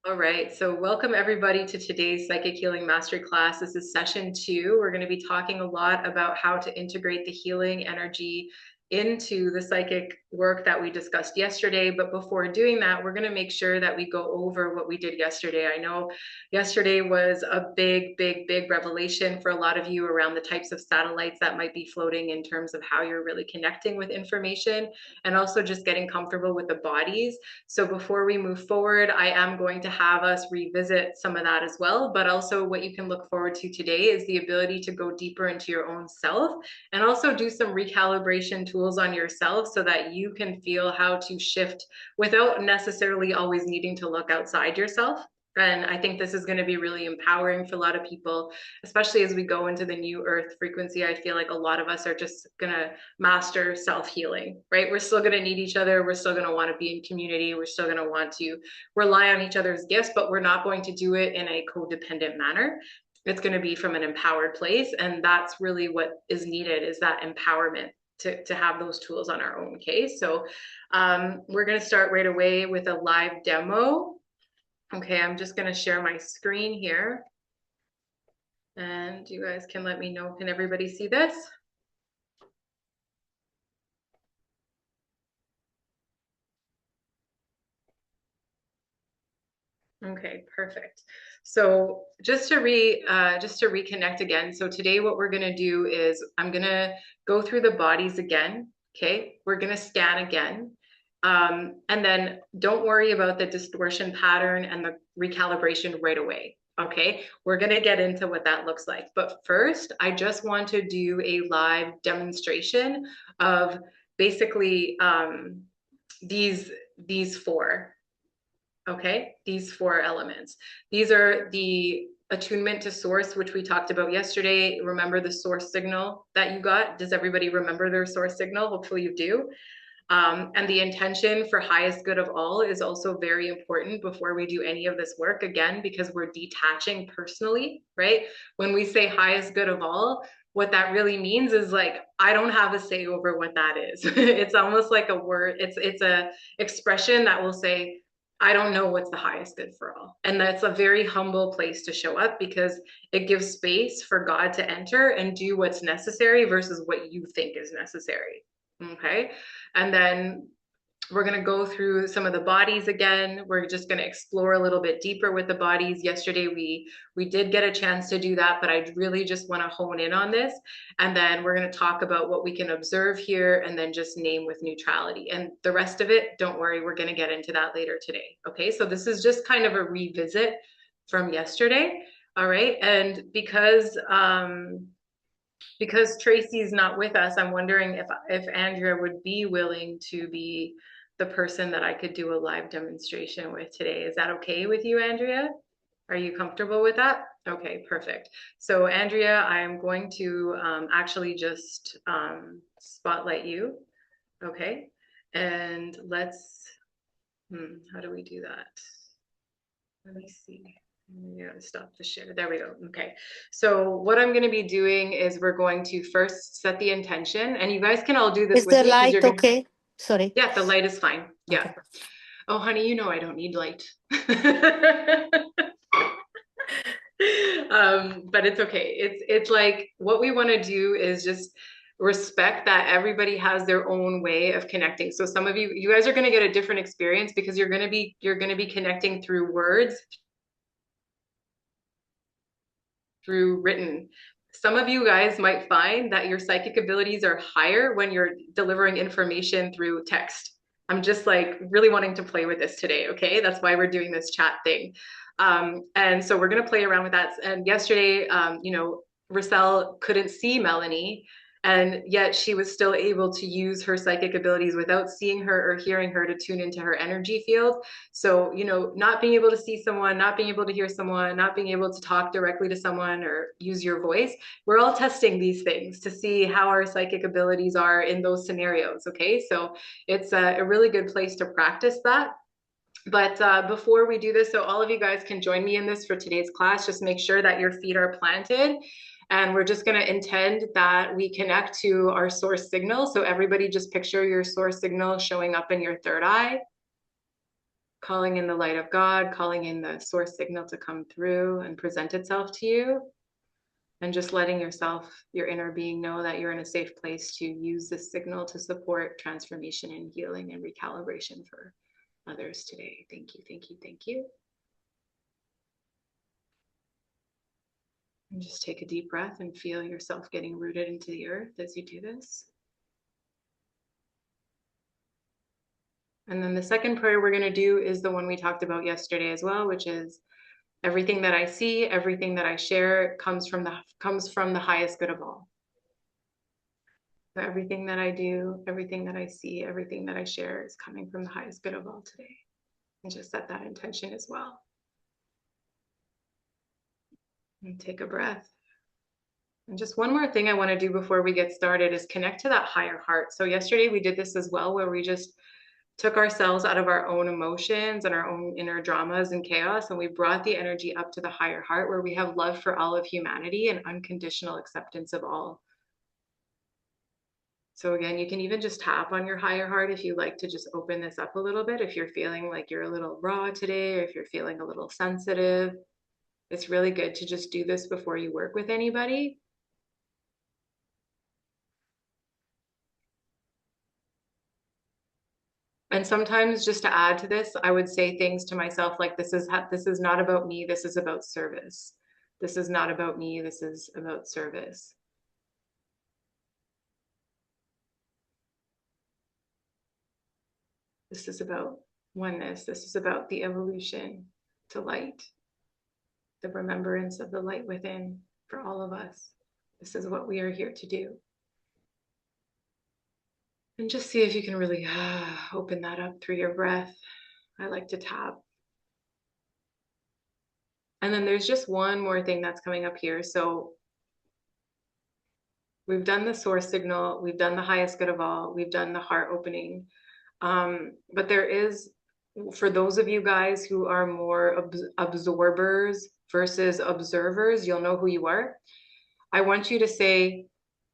All right, so welcome everybody to today's Psychic Healing Masterclass. This is session 2. We're going to be talking a lot about how to integrate the healing energy into the psychic work that we discussed yesterday. But before doing that, we're going to make sure that we go over what we did yesterday. I know yesterday was a big revelation for a lot of you around the types of satellites that might be floating in terms of how you're really connecting with information and also just getting comfortable with the bodies. So before we move forward, I am going to have us revisit some of that as well. But also, what you can look forward to today is the ability to go deeper into your own self and also do some recalibration tools on yourself so that you can feel how to shift without necessarily always needing to look outside yourself. And I think this is going to be really empowering for a lot of people, especially as we go into the new earth frequency. I feel like a lot of us are just going to master self-healing, right? We're still going to need each other. We're still going to want to be in community. We're still going to want to rely on each other's gifts, but we're not going to do it in a codependent manner. It's going to be from an empowered place. And that's really what is needed, is that empowerment to have those tools on our own case. So we're going to start right away with a live demo. Okay, I'm just going to share my screen here. And you guys can let me know, can everybody see this? Okay, perfect. So just to reconnect again. So today what we're gonna do is I'm gonna go through the bodies again. Okay, we're gonna scan again. And then don't worry about the distortion pattern and the recalibration right away. Okay, we're gonna get into what that looks like. But first, I just want to do a live demonstration of basically these four. Okay, these four elements. These are the attunement to source, which we talked about yesterday. Remember the source signal that you got? Does everybody remember their source signal? Hopefully you do. And the intention for highest good of all is also very important before we do any of this work, again, because we're detaching personally, right? When we say highest good of all, what that really means is like, I don't have a say over what that is. It's almost like a word, it's a expression that will say, I don't know what's the highest good for all. And that's a very humble place to show up because it gives space for God to enter and do what's necessary versus what you think is necessary. Okay. And then we're going to go through some of the bodies again. We're just going to explore a little bit deeper with the bodies. Yesterday we did get a chance to do that, but I really just want to hone in on this. And then we're going to talk about what we can observe here and then just name with neutrality. And the rest of it, don't worry, we're going to get into that later today. Okay, so this is just kind of a revisit from yesterday. All right, and because Tracy's not with us, I'm wondering if Andrea would be willing to be the person that I could do a live demonstration with today. Is that okay with you, Andrea? Are you comfortable with that? Okay, perfect. So Andrea, I am going to actually just spotlight you. Okay, and how do we do that? Let me see. We gotta stop the share. There we go. Okay. So what I'm going to be doing is we're going to first set the intention, and you guys can all do this Is with the me because light you're going to, okay? Sorry. yeah, the light is fine. Yeah. Okay. Oh, honey, you know I don't need light. But it's okay. It's like what we want to do is just respect that everybody has their own way of connecting. So some of you guys are going to get a different experience because you're going to be connecting through words, through written. Some of you guys might find that your psychic abilities are higher when you're delivering information through text. I'm just like really wanting to play with this today. Okay, that's why we're doing this chat thing. And so we're going to play around with that. And yesterday, Roselle couldn't see Melanie, and yet she was still able to use her psychic abilities without seeing her or hearing her to tune into her energy field. So, not being able to see someone, not being able to hear someone, not being able to talk directly to someone or use your voice, we're all testing these things to see how our psychic abilities are in those scenarios. Okay, so it's a really good place to practice that. But before we do this, so all of you guys can join me in this for today's class, just make sure that your feet are planted. And we're just going to intend that we connect to our source signal. So everybody just picture your source signal showing up in your third eye. calling in the light of God, calling in the source signal to come through and present itself to you, and just letting yourself, your inner being, know that you're in a safe place to use this signal to support transformation and healing and recalibration for others today. Thank you, thank you, thank you. And just take a deep breath and feel yourself getting rooted into the earth as you do this. And then the second prayer we're going to do is the one we talked about yesterday as well, which is everything that I see, everything that I share comes from the highest good of all. So everything that I do, everything that I see, everything that I share is coming from the highest good of all today. And just set that intention as well. And take a breath. And just one more thing I want to do before we get started is connect to that higher heart. So yesterday we did this as well, where we just took ourselves out of our own emotions and our own inner dramas and chaos, and we brought the energy up to the higher heart, where we have love for all of humanity and unconditional acceptance of all. So again, you can even just tap on your higher heart if you like to just open this up a little bit. If you're feeling like you're a little raw today, or if you're feeling a little sensitive, it's really good to just do this before you work with anybody. And sometimes, just to add to this, I would say things to myself like, this is not about me, this is about service. This is not about me, this is about service. This is about oneness. This is about the evolution to light, the remembrance of the light within for all of us. This is what we are here to do. And just see if you can really open that up through your breath. I like to tap. And then there's just one more thing that's coming up here. So we've done the source signal, we've done the highest good of all, we've done the heart opening. But there is, for those of you guys who are more absorbers versus observers, you'll know who you are. I want you to say,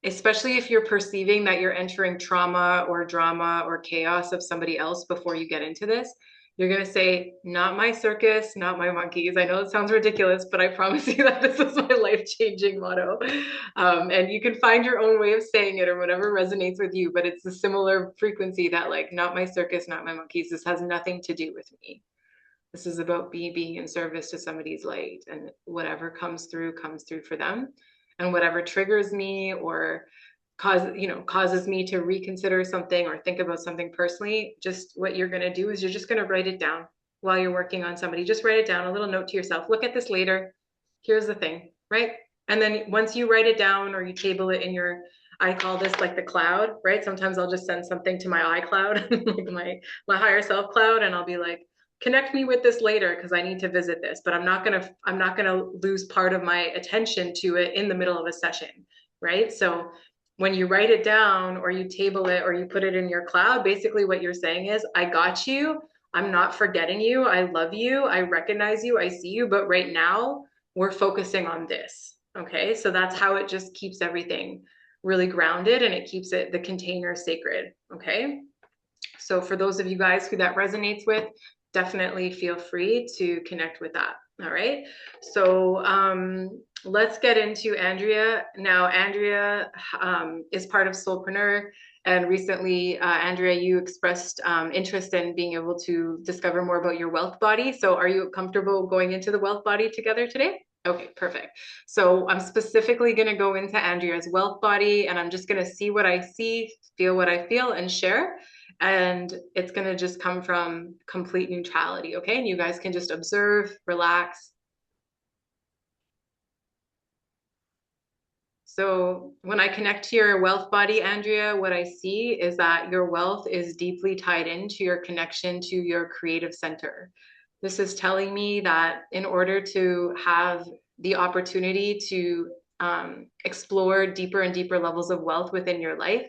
especially if you're perceiving that you're entering trauma or drama or chaos of somebody else before you get into this, you're going to say, not my circus, not my monkeys. I know it sounds ridiculous, but I promise you that this is my life-changing motto. And you can find your own way of saying it or whatever resonates with you, but it's a similar frequency that, like, not my circus, not my monkeys. This has nothing to do with me. This is about me being in service to somebody's light, and whatever comes through for them. And whatever triggers me or causes me to reconsider something or think about something personally, just what you're going to do is you're just going to write it down while you're working on somebody. Just write it down, a little note to yourself. Look at this later. Here's the thing, right? And then once you write it down or you table it in your, I call this like the cloud, right? Sometimes I'll just send something to my iCloud, like my higher self cloud, and I'll be like, connect me with this later because I need to visit this, but I'm not gonna lose part of my attention to it in the middle of a session, right? So when you write it down or you table it or you put it in your cloud, basically what you're saying is, I got you. I'm not forgetting you. I love you. I recognize you. I see you. But right now we're focusing on this. Okay. So that's how it just keeps everything really grounded and it keeps the container sacred. Okay. So for those of you guys who that resonates with, definitely feel free to connect with that. All right. So let's get into Andrea. Now, Andrea is part of Soulpreneur. And recently, Andrea, you expressed interest in being able to discover more about your wealth body. So are you comfortable going into the wealth body together today? Okay, perfect. So I'm specifically going to go into Andrea's wealth body, and I'm just going to see what I see, feel what I feel, and share. And it's going to just come from complete neutrality, okay? And you guys can just observe, relax. So when I connect to your wealth body, Andrea, what I see is that your wealth is deeply tied into your connection to your creative center. This is telling me that in order to have the opportunity to explore deeper and deeper levels of wealth within your life,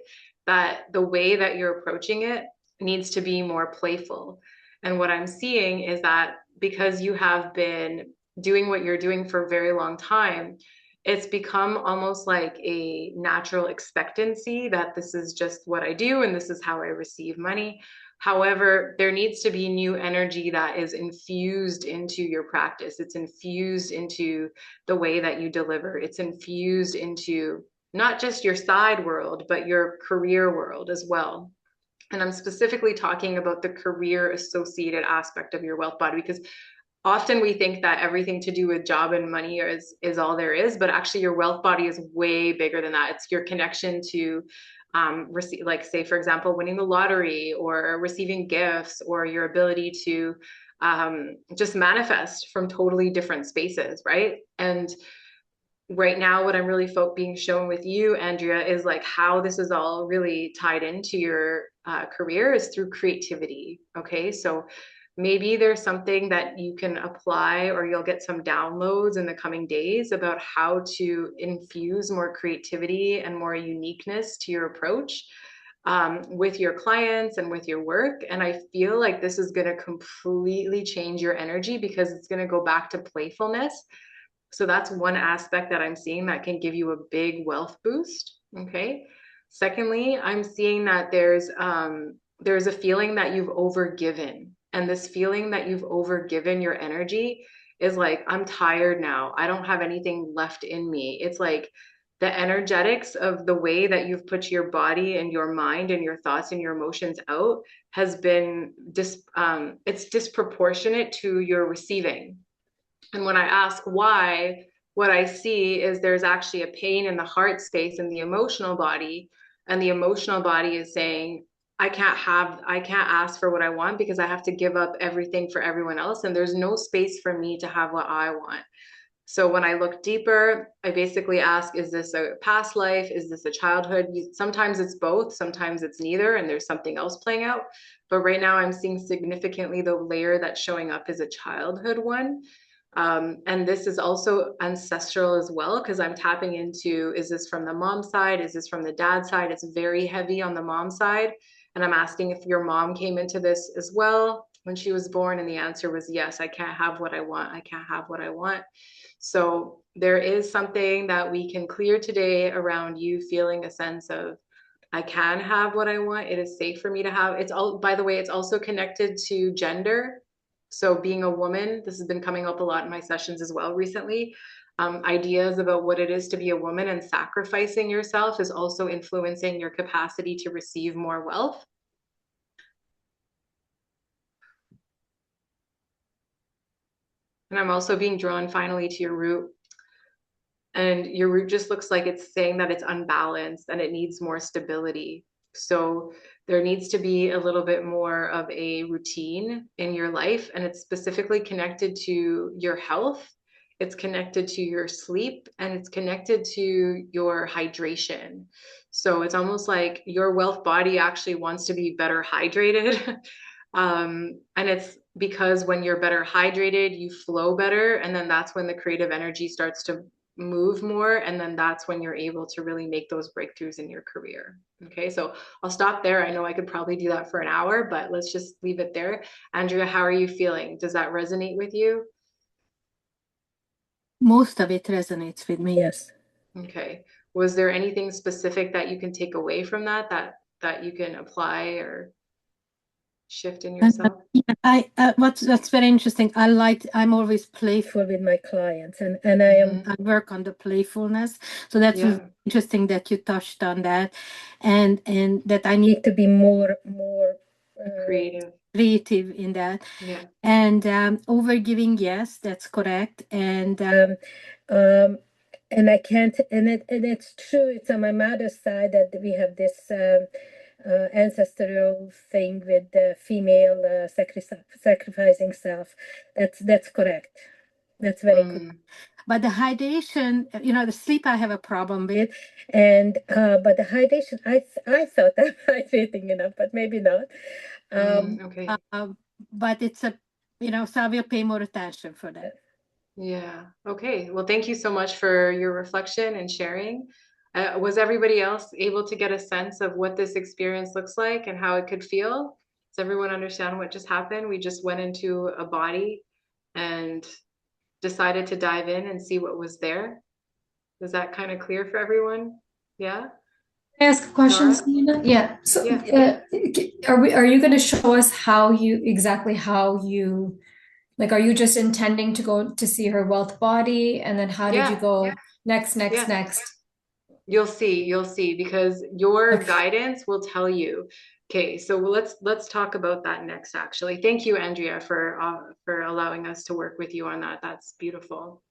that the way that you're approaching it needs to be more playful. And what I'm seeing is that because you have been doing what you're doing for a very long time, it's become almost like a natural expectancy that this is just what I do and this is how I receive money. However, there needs to be new energy that is infused into your practice. It's infused into the way that you deliver. It's infused into not just your side world, but your career world as well. And I'm specifically talking about the career associated aspect of your wealth body, because often we think that everything to do with job and money is all there is, but actually your wealth body is way bigger than that. It's your connection to receive, like say for example, winning the lottery or receiving gifts, or your ability to just manifest from totally different spaces, right? And right now what I'm really being shown with you, Andrea, is like how this is all really tied into your career is through creativity. Okay, so maybe there's something that you can apply, or you'll get some downloads in the coming days about how to infuse more creativity and more uniqueness to your approach with your clients and with your work. And I feel like this is going to completely change your energy, because it's going to go back to playfulness. So that's one aspect that I'm seeing that can give you a big wealth boost. Okay. Secondly, I'm seeing that there's a feeling that you've overgiven. And this feeling that you've overgiven your energy is like, I'm tired now. I don't have anything left in me. It's like the energetics of the way that you've put your body and your mind and your thoughts and your emotions out has been it's disproportionate to your receiving. And when I ask why, what I see is there's actually a pain in the heart space in the emotional body. And the emotional body is saying, I can't ask for what I want, because I have to give up everything for everyone else. And there's no space for me to have what I want. So when I look deeper, I basically ask, is this a past life? Is this a childhood? Sometimes it's both, sometimes it's neither, and there's something else playing out. But right now I'm seeing significantly the layer that's showing up is a childhood one. And this is also ancestral as well, because I'm tapping into, is this from the mom side? Is this from the dad side? It's very heavy on the mom side. And I'm asking if your mom came into this as well when she was born. And the answer was yes, I can't have what I want. I can't have what I want. So there is something that we can clear today around you feeling a sense of, I can have what I want. It is safe for me to have. It's all, by the way, it's also connected to gender. So being a woman, this has been coming up a lot in my sessions as well recently. Ideas about what it is to be a woman and sacrificing yourself is also influencing your capacity to receive more wealth. And I'm also being drawn finally to your root. And your root just looks like it's saying that it's unbalanced and it needs more stability. So there needs to be a little bit more of a routine in your life, and it's specifically connected to your health. It's connected to your sleep, and it's connected to your hydration. So it's almost like your wealth body actually wants to be better hydrated. And it's because when you're better hydrated, you flow better. And then that's when the creative energy starts to move more. And then that's when you're able to really make those breakthroughs in your career. Okay, so I'll stop there. I know I could probably do that for an hour, but let's just leave it there. Andrea, how are you feeling? Does that resonate with you? Most of it resonates with me, yes. Okay. Was there anything specific that you can take away from that you can apply or shift in yourself? Yeah, what's that's very interesting. I'm always playful with my clients, and Mm-hmm. I work on the playfulness. So that's Yeah, interesting that you touched on that, and that I need to be more creative. creative in that. Yeah. And overgiving, yes, that's correct. Um, and I can't, and it's true. It's on my mother's side that we have this ancestral thing with the female sacrificing self. That's correct. That's very correct. Mm, But the hydration, the sleep I have a problem with, and but the hydration, I thought I'm hydrating enough, but maybe not. okay. But it's so I will pay more attention for that. Yeah. Okay. Well, thank you so much for your reflection and sharing. Was everybody else able to get a sense of what this experience looks like and how it could feel? Does everyone understand what just happened? We just went into a body and decided to dive in and see what was there. Is that kind of clear for everyone? Yeah. I ask a question, Zara? Selena? Yeah. So, Yeah. are you going to show us how you exactly how you like? Are you just intending to go to see her wealth body, and then how did you Yeah. go next, Yeah. next? You'll see, because your Okay. guidance will tell you. Okay, so let's talk about that next, actually. Thank you, Andrea, for allowing us to work with you on that. That's beautiful.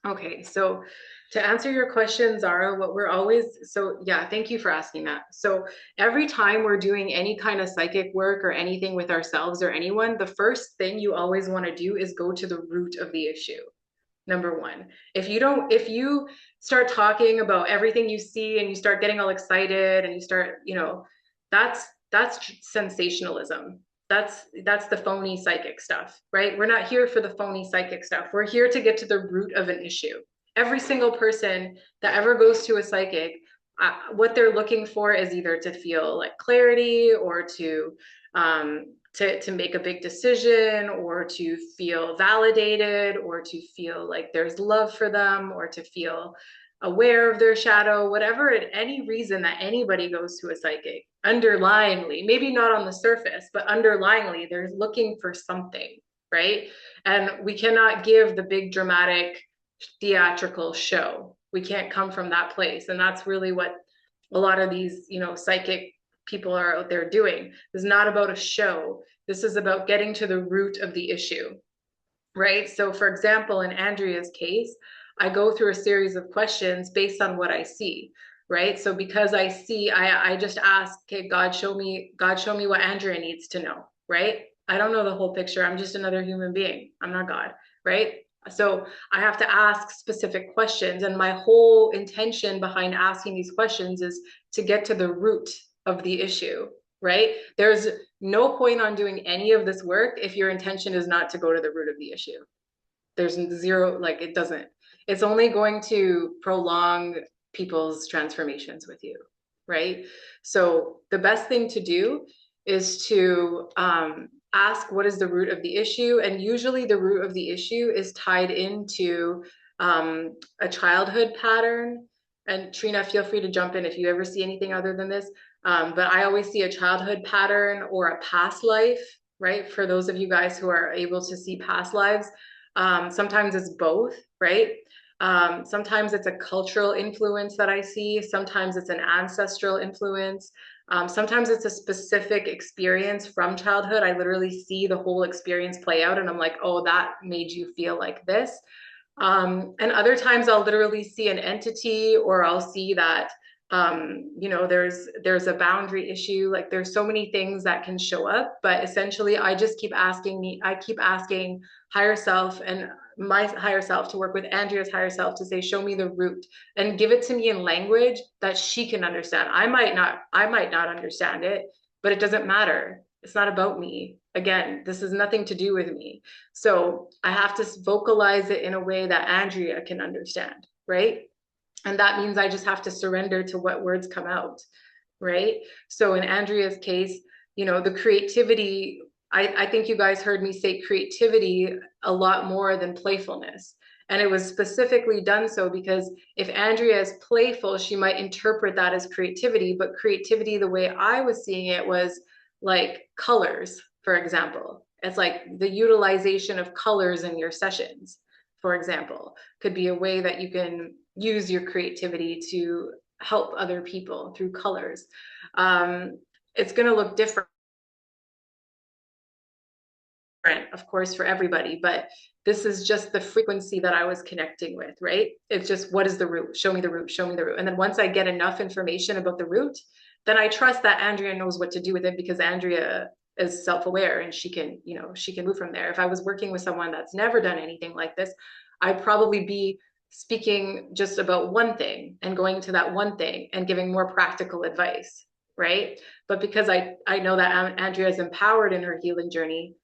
Okay, so to answer your question, Zara, what we're always, so yeah, thank you for asking that. So every time we're doing any kind of psychic work or anything with ourselves or anyone, the first thing you always want to do is go to the root of the issue. Number one, if you start talking about everything you see and you start getting all excited and you start, that's sensationalism. That's the phony psychic stuff, right? We're not here for the phony psychic stuff. We're here to get to the root of an issue. Every single person that ever goes to a psychic, what they're looking for is either to feel like clarity or to make a big decision or to feel validated or to feel like there's love for them or to feel aware of their shadow, whatever, any reason that anybody goes to a psychic, underlyingly, maybe not on the surface, but underlyingly, they're looking for something, right? And we cannot give the big dramatic theatrical show. We can't come from that place. And that's really what a lot of these, psychic people are out there doing. This is not about a show. This is about getting to the root of the issue, right? So, for example, in Andrea's case, I go through a series of questions based on what I see, right? So because I see, I just ask, okay, God, show me what Andrea needs to know, right? I don't know the whole picture. I'm just another human being. I'm not God, right? So I have to ask specific questions. And my whole intention behind asking these questions is to get to the root of the issue, right? There's no point on doing any of this work if your intention is not to go to the root of the issue. There's zero, like it doesn't, it's only going to prolong people's transformations with you, right? So the best thing to do is to ask what is the root of the issue. And usually the root of the issue is tied into a childhood pattern. And Trina, feel free to jump in if you ever see anything other than this. But I always see a childhood pattern or a past life, right? For those of you guys who are able to see past lives, sometimes it's both, right? Sometimes it's a cultural influence that I see. Sometimes it's an ancestral influence. Sometimes it's a specific experience from childhood. I literally see the whole experience play out and I'm like, oh, that made you feel like this. And other times I'll literally see an entity or I'll see that there's a boundary issue. Like there's so many things that can show up, but essentially I just keep asking higher self and my higher self to work with Andrea's higher self to say, show me the root and give it to me in language that she can understand. I might not understand it, but it doesn't matter. It's not about me. Again, this has nothing to do with me. So I have to vocalize it in a way that Andrea can understand, right? And that means I just have to surrender to what words come out, right? So in Andrea's case, the creativity, I think you guys heard me say creativity a lot more than playfulness. And it was specifically done so because if Andrea is playful, she might interpret that as creativity. But creativity, the way I was seeing it, was like colors, for example. It's like the utilization of colors in your sessions, for example, could be a way that you can use your creativity to help other people through colors. It's going to look different, of course, for everybody, but this is just the frequency that I was connecting with, right? It's just, what is the root? Show me the root, show me the root. And then once I get enough information about the root, then I trust that Andrea knows what to do with it because Andrea is self-aware and she can move from there. If I was working with someone that's never done anything like this, I'd probably be speaking just about one thing and going to that one thing and giving more practical advice, right? But because I know that Andrea is empowered in her healing journey,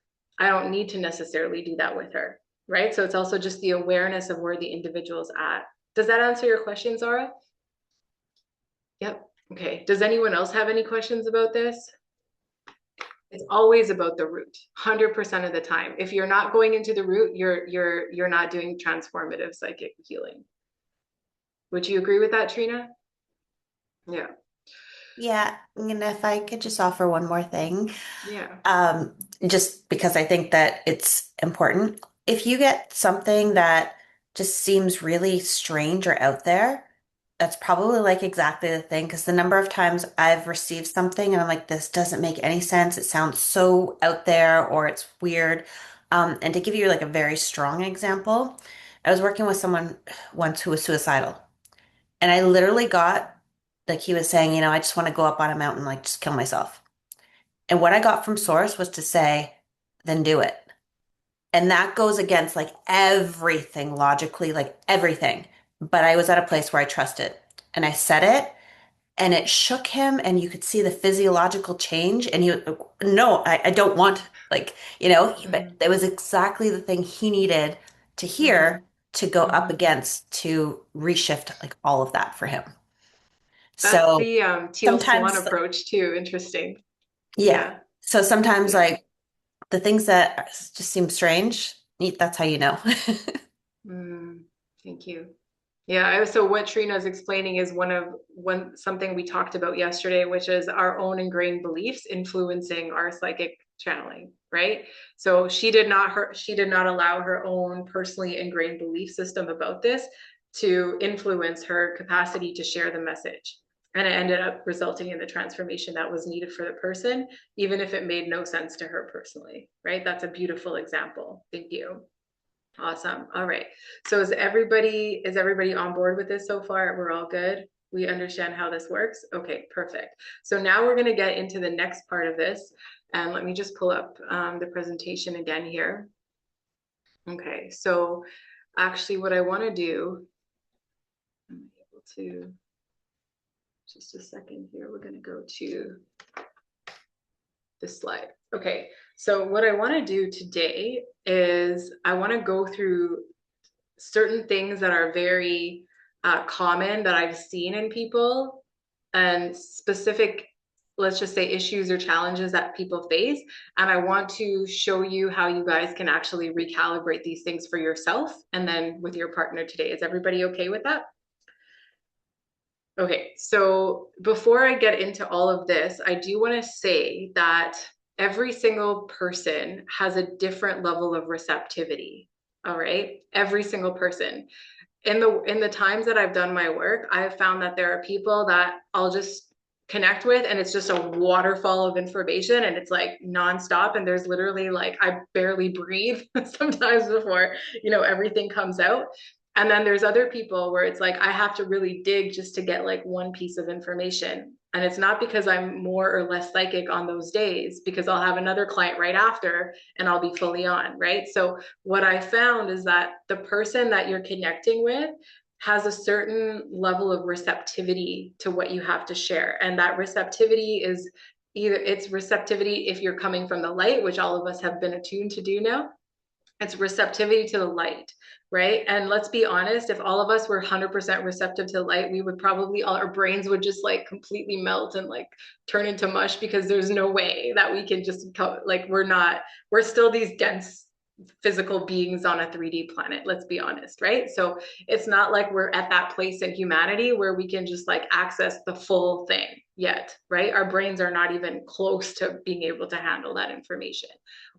I don't need to necessarily do that with her, right? So it's also just the awareness of where the individual's at. Does that answer your question, Zara? Yep. Okay. Does anyone else have any questions about this? It's always about the root, 100% of the time. If you're not going into the root, you're not doing transformative psychic healing. Would you agree with that, Trina? Yeah. Yeah, and if I could just offer one more thing, Yeah. um, just because I think that it's important. If you get something that just seems really strange or out there, that's probably like exactly the thing. Because the number of times I've received something and I'm like, this doesn't make any sense. It sounds so out there or it's weird. And to give you like a very strong example, I was working with someone once who was suicidal. And I literally got, like, he was saying, I just want to go up on a mountain, like, just kill myself. And what I got from Source was to say, then do it. And that goes against like everything logically, like everything. But I was at a place where I trusted. And I said it, and it shook him, and you could see the physiological change. And he, no, I don't want, like, but Hmm. it was exactly the thing he needed to Hmm. hear to go up Hmm. against to reshift like all of that for him. That's So the teal swan sometimes, approach too. Interesting. yeah. Yeah. So sometimes, Yeah. like the things that just seem strange, that's how you know. Mm, thank you. Yeah, so what Trina's explaining is one something we talked about yesterday, which is our own ingrained beliefs influencing our psychic channeling, right? So she did not allow her own personally ingrained belief system about this to influence her capacity to share the message. And it ended up resulting in the transformation that was needed for the person, even if it made no sense to her personally, right? That's a beautiful example. Thank you. Awesome. All right. So is everybody on board with this so far? We're all good. We understand how this works. Okay, perfect. So now we're going to get into the next part of this. And let me just pull up the presentation again here. Okay, so actually what I want to do, I'm able to, just a second here, we're going to go to this slide. Okay, so what I want to do today is I want to go through certain things that are very common that I've seen in people and specific, let's just say, issues or challenges that people face. And I want to show you how you guys can actually recalibrate these things for yourself and then with your partner today. Is everybody okay with that? Okay, so before I get into all of this, I do want to say that every single person has a different level of receptivity. All right, every single person. In the times that I've done my work, I've found that there are people that I'll just connect with and it's just a waterfall of information and it's like nonstop and there's literally like I barely breathe sometimes before, everything comes out. And then there's other people where it's like I have to really dig just to get like one piece of information. And it's not because I'm more or less psychic on those days, because I'll have another client right after and I'll be fully on, right? So what I found is that the person that you're connecting with has a certain level of receptivity to what you have to share. And that receptivity is either it's receptivity if you're coming from the light, which all of us have been attuned to do now. It's receptivity to the light, right? And let's be honest, if all of us were 100% receptive to the light, we would probably, all our brains would just like completely melt and like turn into mush, because there's no way that we can just like, we're still these dense physical beings on a 3D planet, let's be honest, right? So it's not like we're at that place in humanity where we can just like access the full thing yet, right? Our brains are not even close to being able to handle that information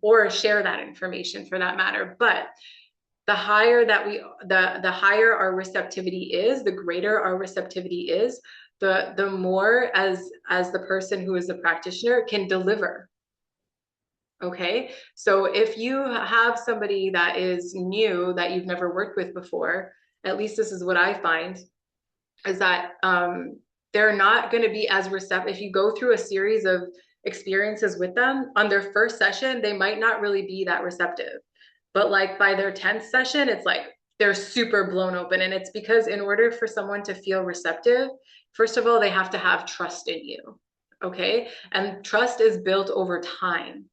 or share that information for that matter. But the higher that the higher our receptivity is, the greater our receptivity is, the more as the person who is the practitioner can deliver. Okay, so if you have somebody that is new that you've never worked with before, at least this is what I find, is that they're not going to be as receptive. If you go through a series of experiences with them on their first session, they might not really be that receptive. But like by their 10th session, it's like they're super blown open. And it's because in order for someone to feel receptive, first of all, they have to have trust in you. Okay. And trust is built over time.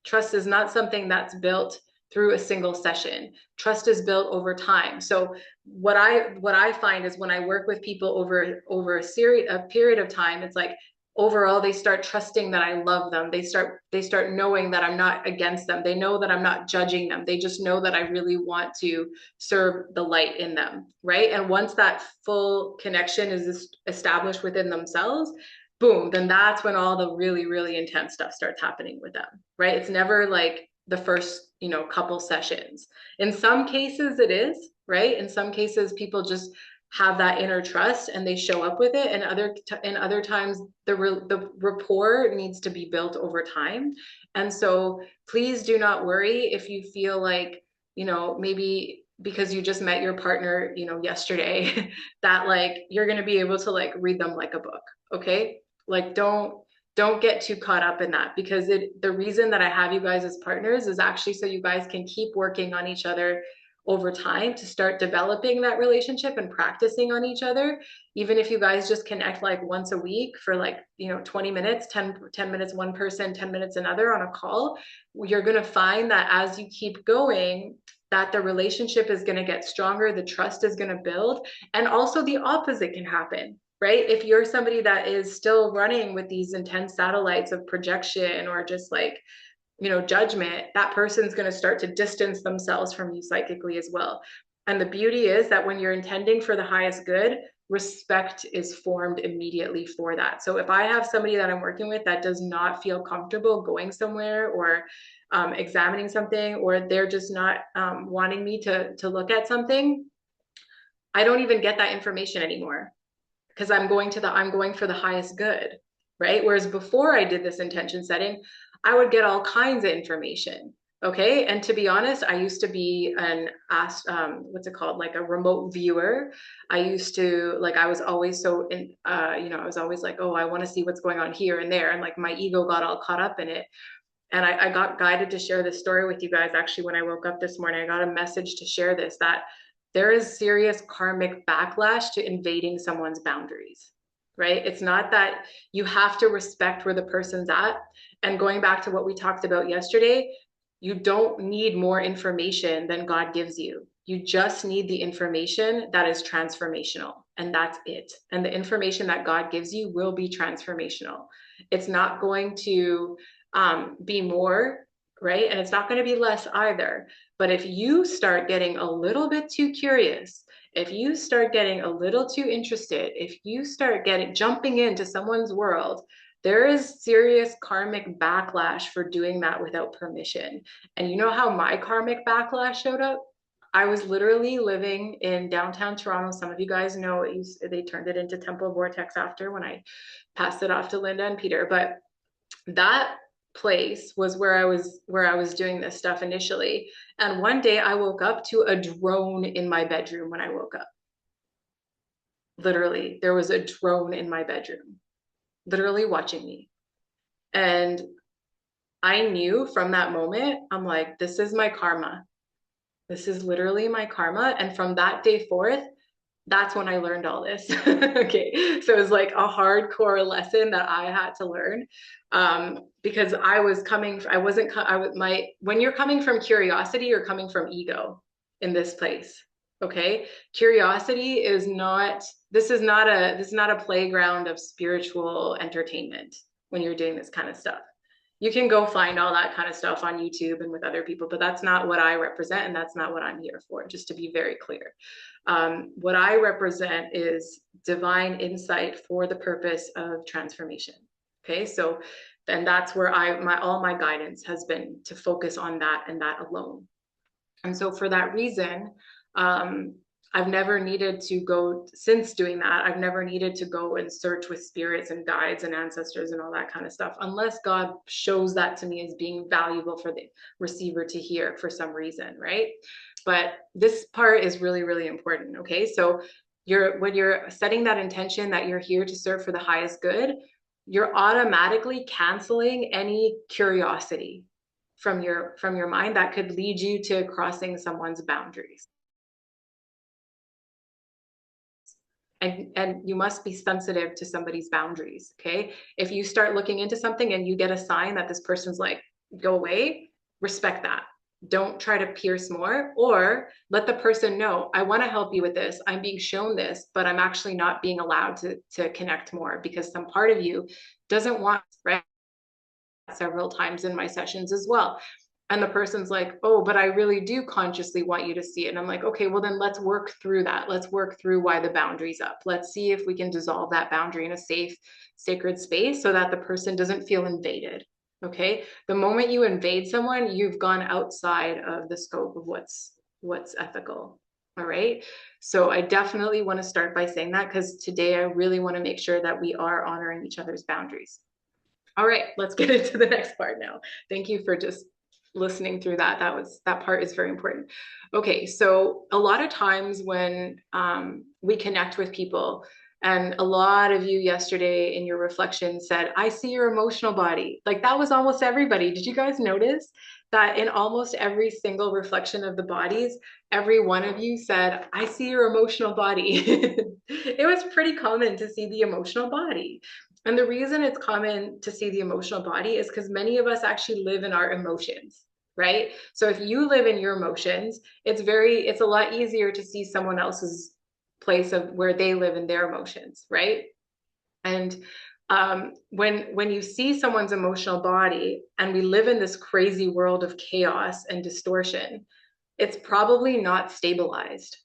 Trust is not something that's built through a single session. Trust is built over time. So what I find is when I work with people over a period of time, it's like overall they start trusting that I love them. They start knowing that I'm not against them. They know that I'm not judging them. They just know that I really want to serve the light in them, right? And once that full connection is established within themselves, boom, then that's when all the really, really intense stuff starts happening with them, right? It's never like the first, you know, couple sessions. In some cases it is, right? In some cases people just have that inner trust and they show up with it, and other times the rapport needs to be built over time. And so please do not worry if you feel like, you know, maybe because you just met your partner, you know, yesterday, that like you're going to be able to like read them like a book. Okay, like don't get too caught up in that, because the reason that I have you guys as partners is actually so you guys can keep working on each other over time to start developing that relationship and practicing on each other. Even if you guys just connect like once a week for like, you know, 20 minutes, 10 minutes one person, 10 minutes another on a call, you're going to find that as you keep going, that the relationship is going to get stronger, the trust is going to build, and also the opposite can happen. Right? If you're somebody that is still running with these intense satellites of projection or just like, you know, judgment, that person's going to start to distance themselves from you psychically as well. And the beauty is that when you're intending for the highest good, respect is formed immediately for that. So if I have somebody that I'm working with that does not feel comfortable going somewhere or examining something, or they're just not wanting me to look at something, I don't even get that information anymore, because I'm going for the highest good, right? Whereas before I did this intention setting, I would get all kinds of information. Okay. And to be honest, I used to be what's it called? Like a remote viewer. I used to, like, I was always so you know, I was always like, oh, I want to see what's going on here and there. And like my ego got all caught up in it. And I got guided to share this story with you guys. Actually, when I woke up this morning, I got a message to share this, that there is serious karmic backlash to invading someone's boundaries, right? It's not that you have to respect where the person's at. And going back to what we talked about yesterday, you don't need more information than God gives you. You just need the information that is transformational, and that's it. And the information that God gives you will be transformational. It's not going to be more, right? And it's not going to be less either. But if you start getting a little bit too curious, if you start getting a little too interested, if you start jumping into someone's world, there is serious karmic backlash for doing that without permission. And you know how my karmic backlash showed up? I was literally living in downtown Toronto. Some of you guys know they turned it into Temple Vortex after, when I passed it off to Linda and Peter. But that place was where I was doing this stuff initially. And one day I woke up to a drone in my bedroom when I woke up. Literally, there was a drone in my bedroom, literally watching me. And I knew from that moment, I'm like, this is my karma. This is literally my karma. And from that day forth, that's when I learned all this. Okay. So it was like a hardcore lesson that I had to learn. Because when you're coming from curiosity, you're coming from ego in this place. Okay. Curiosity is not a playground of spiritual entertainment when you're doing this kind of stuff. You can go find all that kind of stuff on YouTube and with other people, but that's not what I represent, and that's not what I'm here for, just to be very clear. What I represent is divine insight for the purpose of transformation. Okay, so then that's where all my guidance has been to focus on that and that alone. And so for that reason, I've never needed to go, since doing that, I've never needed to go and search with spirits and guides and ancestors and all that kind of stuff, unless God shows that to me as being valuable for the receiver to hear for some reason, right? But this part is really, really important, okay? So when you're setting that intention that you're here to serve for the highest good, you're automatically canceling any curiosity from your mind that could lead you to crossing someone's boundaries. And you must be sensitive to somebody's boundaries, okay? If you start looking into something and you get a sign that this person's like, go away, respect that. Don't try to pierce more, or let the person know, I want to help you with this. I'm being shown this, but I'm actually not being allowed to connect more, because some part of you doesn't want, right? Several times in my sessions as well. And the person's like, oh, but I really do consciously want you to see it. And I'm like, okay, well then let's work through that. Let's work through why the boundary's up. Let's see if we can dissolve that boundary in a safe, sacred space so that the person doesn't feel invaded. Okay. The moment you invade someone, you've gone outside of the scope of what's ethical. All right. So I definitely want to start by saying that, because today I really want to make sure that we are honoring each other's boundaries. All right, let's get into the next part now. Thank you for just listening through that. That part is very important. Okay, so a lot of times when we connect with people, and a lot of you yesterday in your reflection said, I see your emotional body. Like that was almost everybody. Did you guys notice that in almost every single reflection of the bodies, every one of you said, I see your emotional body? It was pretty common to see the emotional body. And the reason it's common to see the emotional body is because many of us actually live in our emotions, right? So if you live in your emotions, it's a lot easier to see someone else's place of where they live in their emotions, right? And when you see someone's emotional body, and we live in this crazy world of chaos and distortion, it's probably not stabilized.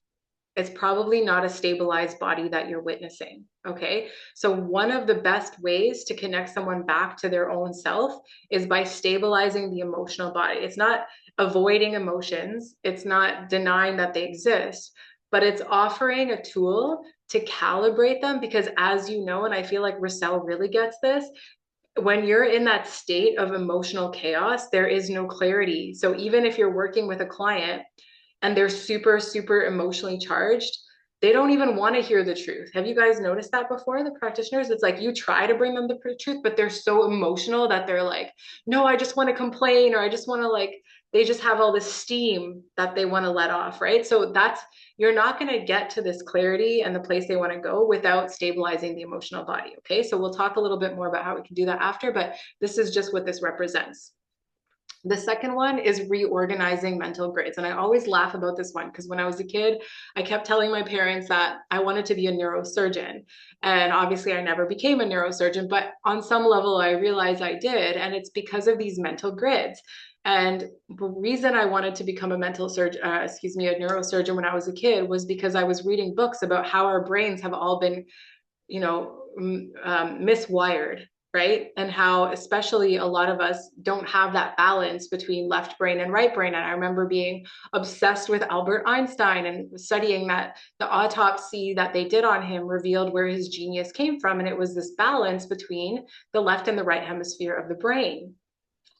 It's probably not a stabilized body that you're witnessing. Okay. So one of the best ways to connect someone back to their own self is by stabilizing the emotional body. It's not avoiding emotions. It's not denying that they exist, but it's offering a tool to calibrate them, because as you know, and I feel like Rochelle really gets this, when you're in that state of emotional chaos, there is no clarity. So even if you're working with a client and they're super, super emotionally charged, they don't even want to hear the truth. Have you guys noticed that before, the practitioners? It's like you try to bring them the truth, but they're so emotional that they're like, no, I just want to complain, or I just want to they just have all this steam that they want to let off, right? So you're not going to get to this clarity and the place they want to go without stabilizing the emotional body. Okay. So we'll talk a little bit more about how we can do that after, but this is just what this represents. The second one is reorganizing mental grids. And I always laugh about this one because when I was a kid, I kept telling my parents that I wanted to be a neurosurgeon. And obviously, I never became a neurosurgeon, but on some level, I realized I did. And it's because of these mental grids. And the reason I wanted to become a a neurosurgeon when I was a kid was because I was reading books about how our brains have all been, miswired, right? And how especially a lot of us don't have that balance between left brain and right brain. And I remember being obsessed with Albert Einstein and studying that the autopsy that they did on him revealed where his genius came from. And it was this balance between the left and the right hemisphere of the brain.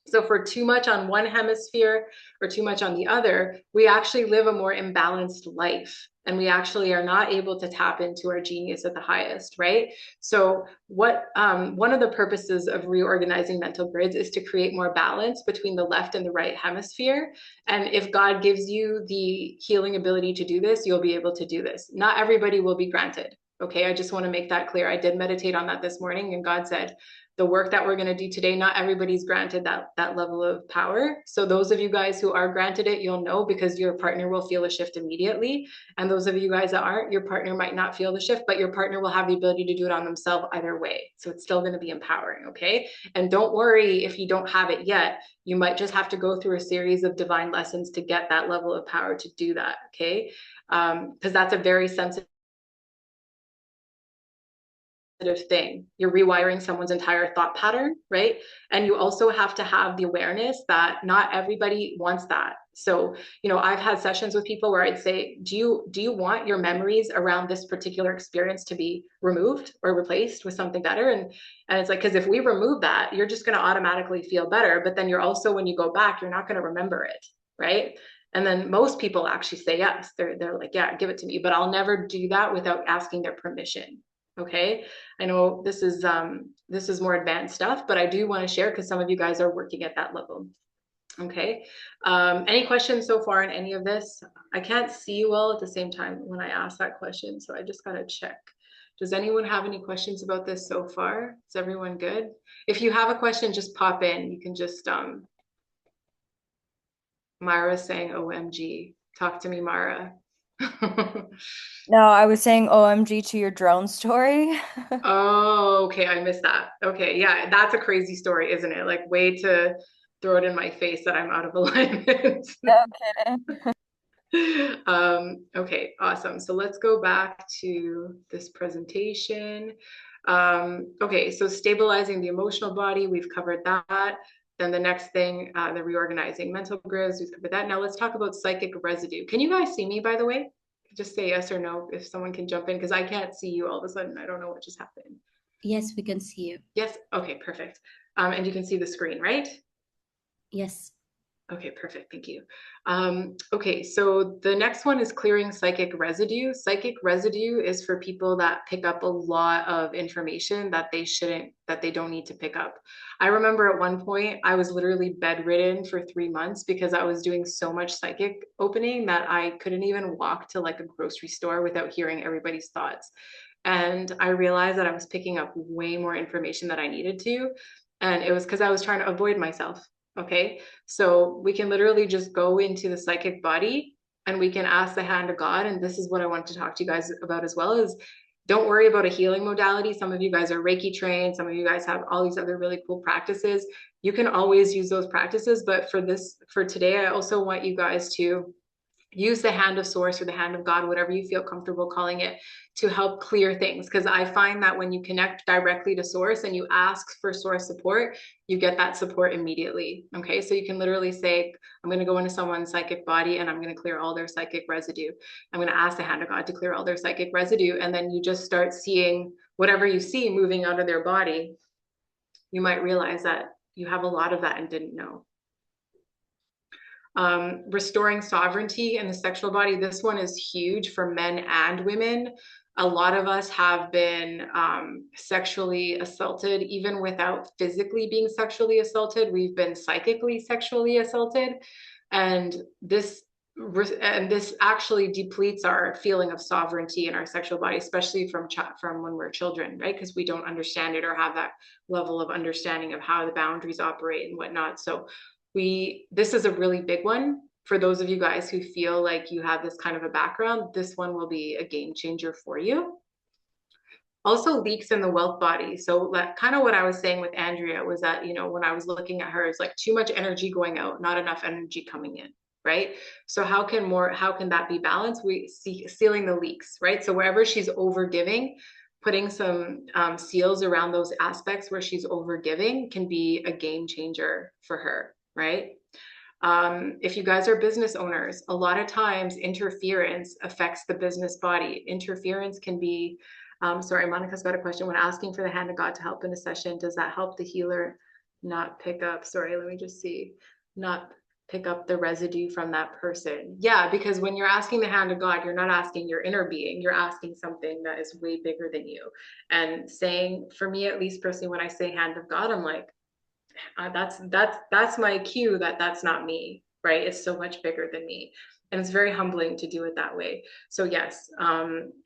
So for too much on one hemisphere or too much on the other, we actually live a more imbalanced life, and we actually are not able to tap into our genius at the highest, right? So one of the purposes of reorganizing mental grids is to create more balance between the left and the right hemisphere. And if God gives you the healing ability to do this, you'll be able to do this. Not everybody will be granted. Okay, I just want to make that clear. I did meditate on that this morning, and God said, the work that we're going to do today, not everybody's granted that level of power. So those of you guys who are granted it, you'll know because your partner will feel a shift immediately. And those of you guys that aren't, your partner might not feel the shift, but your partner will have the ability to do it on themselves either way. So it's still going to be empowering. Okay. And don't worry if you don't have it yet. You might just have to go through a series of divine lessons to get that level of power to do that. Okay. Because that's a very sensitive thing. You're rewiring someone's entire thought pattern, right? And you also have to have the awareness that not everybody wants that. So, I've had sessions with people where I'd say, do you want your memories around this particular experience to be removed or replaced with something better? And it's like, because if we remove that, you're just going to automatically feel better. But then you're also, when you go back, you're not going to remember it, right? And then most people actually say yes. They're like, yeah, give it to me. But I'll never do that without asking their permission. Okay. I know this is more advanced stuff, but I do want to share because some of you guys are working at that level. Okay. Any questions so far in any of this? I can't see you all at the same time when I ask that question, so I just got to check. Does anyone have any questions about this so far? Is everyone good? If you have a question, just pop in. You can just Myra's saying OMG. Talk to me, Myra. No, I was saying OMG to your drone story. Oh, okay. I missed that. Okay. Yeah. That's a crazy story, isn't it? Like way to throw it in my face that I'm out of alignment. No kidding. Okay, awesome. So let's go back to this presentation. Okay, so stabilizing the emotional body, we've covered that. Then the next thing, the reorganizing mental grids, we've covered that. Now let's talk about psychic residue. Can you guys see me, by the way? Just say yes or no if someone can jump in, because I can't see you all of a sudden. I don't know what just happened. Yes, we can see you. Yes, okay, perfect. And you can see the screen, right? Yes. Okay, perfect. Thank you. Okay, so the next one is clearing psychic residue. Psychic residue is for people that pick up a lot of information that they don't need to pick up. I remember at one point, I was literally bedridden for 3 months because I was doing so much psychic opening that I couldn't even walk to like a grocery store without hearing everybody's thoughts. And I realized that I was picking up way more information than I needed to. And it was because I was trying to avoid myself. Okay, so we can literally just go into the psychic body and we can ask the hand of God. And this is what I want to talk to you guys about as well, is don't worry about a healing modality. Some of you guys are Reiki trained. Some of you guys have all these other really cool practices. You can always use those practices. But for today, I also want you guys to use the hand of source or the hand of God, whatever you feel comfortable calling it, to help clear things. Because I find that when you connect directly to source and you ask for source support, you get that support immediately. Okay, so you can literally say, I'm going to go into someone's psychic body and I'm going to clear all their psychic residue. I'm going to ask the hand of God to clear all their psychic residue. And then you just start seeing whatever you see moving out of their body. You might realize that you have a lot of that and didn't know. Restoring sovereignty in the sexual body. This one is huge for men and women. A lot of us have been sexually assaulted, even without physically being sexually assaulted. We've been psychically sexually assaulted. And this actually depletes our feeling of sovereignty in our sexual body, especially from when we're children, right? Because we don't understand it or have that level of understanding of how the boundaries operate and whatnot. So this is a really big one for those of you guys who feel like you have this kind of a background. This one will be a game changer for you. Also, leaks in the wealth body. So kind of what I was saying with Andrea was that, you know, when I was looking at her, it's like too much energy going out, not enough energy coming in, right? So how can that be balanced? Sealing the leaks, right? So wherever she's overgiving, putting some seals around those aspects where she's overgiving can be a game changer for her, right? If you guys are business owners, a lot of times interference affects the business body. Interference can be, sorry, Monica's got a question. When asking for the hand of God to help in a session, does that help the healer not pick up, sorry, let me just see, not pick up the residue from that person? Yeah, because when you're asking the hand of God, you're not asking your inner being, you're asking something that is way bigger than you. And saying, for me at least personally, when I say hand of God, I'm like, that's my cue that that's not me, right? It's so much bigger than me. And it's very humbling to do it that way. So yes,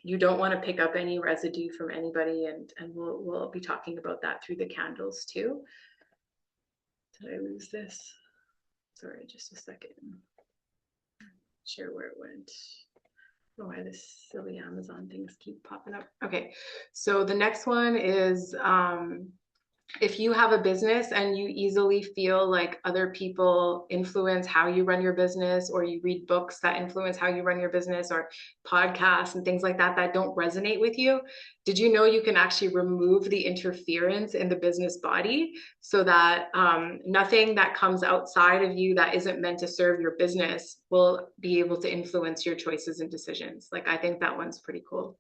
you don't want to pick up any residue from anybody, and we'll be talking about that through the candles too. Did I lose this? Sorry, just a second. Share where it went. I don't know why this silly Amazon things keep popping up. Okay, so the next one is if you have a business and you easily feel like other people influence how you run your business, or you read books that influence how you run your business, or podcasts and things like that that don't resonate with you, did you know you can actually remove the interference in the business body so that nothing that comes outside of you that isn't meant to serve your business will be able to influence your choices and decisions? Like, I think that one's pretty cool.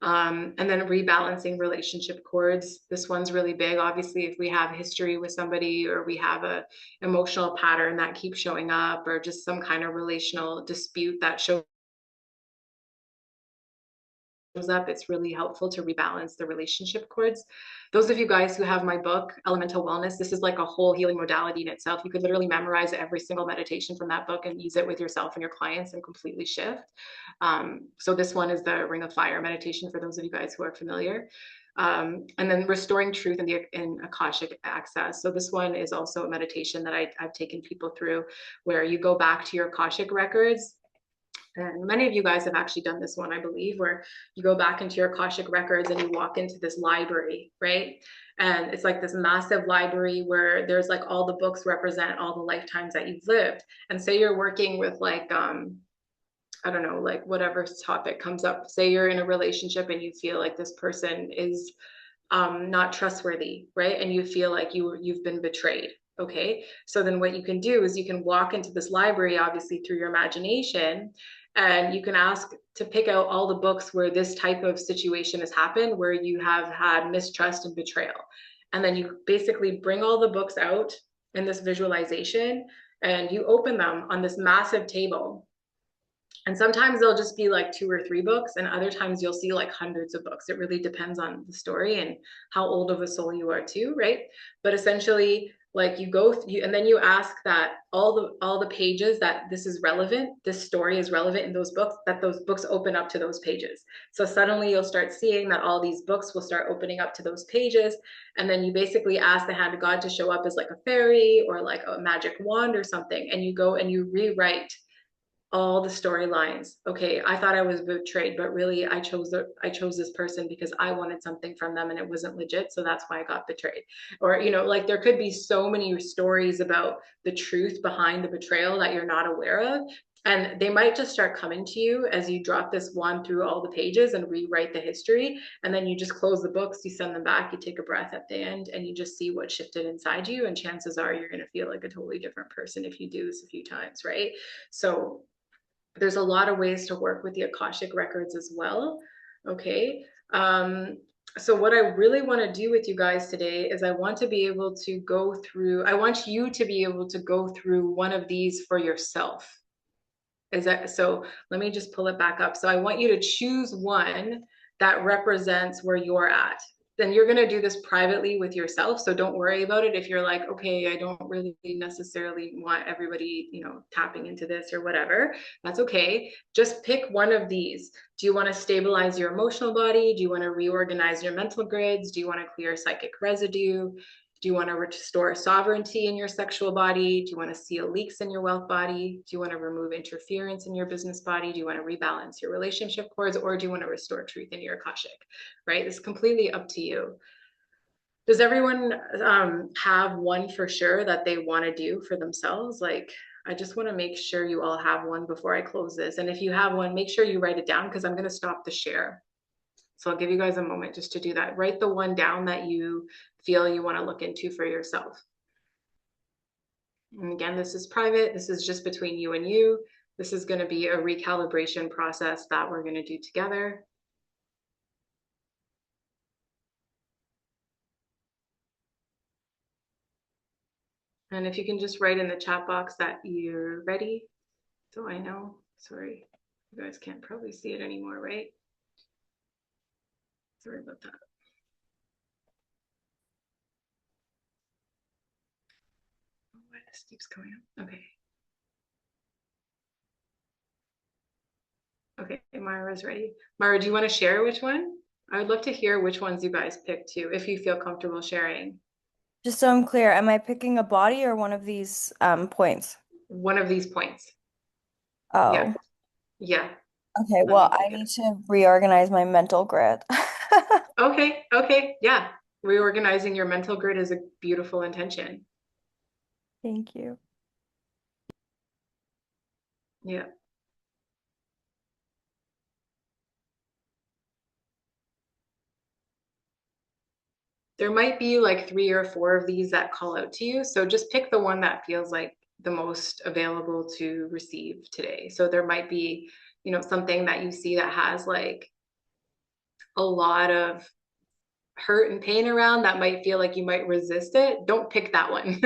And then rebalancing relationship cords. This one's really big. Obviously, if we have history with somebody, or we have a emotional pattern that keeps showing up, or just some kind of relational dispute that shows up, it's really helpful to rebalance the relationship cords. Those of you guys who have my book, Elemental Wellness, this is like a whole healing modality in itself. You could literally memorize every single meditation from that book and use it with yourself and your clients and completely shift. So this one is the Ring of Fire meditation for those of you guys who are familiar. And then restoring truth in Akashic access. So this one is also a meditation that I've taken people through, where you go back to your Akashic records And many of you guys have actually done this one, I believe, where you go back into your Akashic records and you walk into this library, right? And it's like this massive library where there's like all the books represent all the lifetimes that you've lived. And say you're working with like, I don't know, like whatever topic comes up. Say you're in a relationship and you feel like this person is not trustworthy, right? And you feel like you've been betrayed. Okay, so then what you can do is you can walk into this library, obviously through your imagination, and you can ask to pick out all the books where this type of situation has happened, where you have had mistrust and betrayal. And then you basically bring all the books out in this visualization and you open them on this massive table. And sometimes they'll just be like 2 or 3 books, and other times you'll see like hundreds of books. It really depends on the story and how old of a soul you are too, right? But essentially, like you go and then you ask that all the pages that this is relevant, this story is relevant in those books, that those books open up to those pages. So suddenly you'll start seeing that all these books will start opening up to those pages, and then you basically ask the hand of God to show up as like a fairy or like a magic wand or something, and you go and you rewrite all the storylines. Okay, I thought I was betrayed, but really I chose this person because I wanted something from them and it wasn't legit, so that's why I got betrayed. Or, you know, like there could be so many stories about the truth behind the betrayal that you're not aware of, and they might just start coming to you as you drop this wand through all the pages and rewrite the history. And then you just close the books, you send them back, you take a breath at the end, and you just see what shifted inside you, and chances are you're going to feel like a totally different person if you do this a few times, right? So there's a lot of ways to work with the Akashic records as well. Okay. So what I really want to do with you guys today is I want to be able to go through, I want you to be able to go through one of these for yourself. Is that so? Let me just pull it back up. So I want you to choose one that represents where you're at. Then you're going to do this privately with yourself. So don't worry about it if you're like, okay, I don't really necessarily want everybody, you know, tapping into this or whatever. That's okay. Just pick one of these. Do you want to stabilize your emotional body? Do you want to reorganize your mental grids? Do you want to clear psychic residue? Do you want to restore sovereignty in your sexual body? Do you want to seal leaks in your wealth body? Do you want to remove interference in your business body? Do you want to rebalance your relationship cords? Or do you want to restore truth in your Akashic, right? It's completely up to you. Does everyone have one for sure that they want to do for themselves? Like, I just want to make sure you all have one before I close this. And if you have one, make sure you write it down because I'm going to stop the share. So I'll give you guys a moment just to do that. Write the one down that you feel you want to look into for yourself. And again, this is private. This is just between you and you. This is going to be a recalibration process that we're going to do together. And if you can just write in the chat box that you're ready. So I know, sorry, you guys can't probably see it anymore, right? Sorry about that. Oh, why this keeps coming up? Okay. Okay, Myra's ready. Myra, do you want to share which one? I would love to hear which ones you guys picked too, if you feel comfortable sharing. Just so I'm clear, am I picking a body or one of these points? One of these points. Oh. Yeah. Yeah. Okay, well, I need to reorganize my mental grid. Okay, okay, yeah. Reorganizing your mental grid is a beautiful intention. Thank you. Yeah. There might be like 3 or 4 of these that call out to you. So just pick the one that feels like the most available to receive today. So there might be, you know, something that you see that has like a lot of hurt and pain around that might feel like you might resist it. Don't pick that one.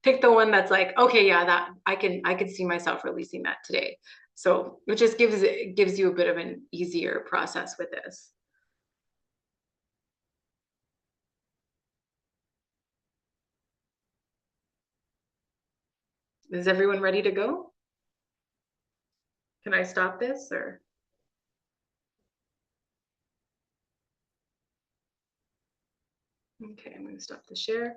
Pick the one that's like, okay, yeah, that I can see myself releasing that today. So it just gives you a bit of an easier process with this. Is everyone ready to go? Can I stop this or? Okay, I'm going to stop the share.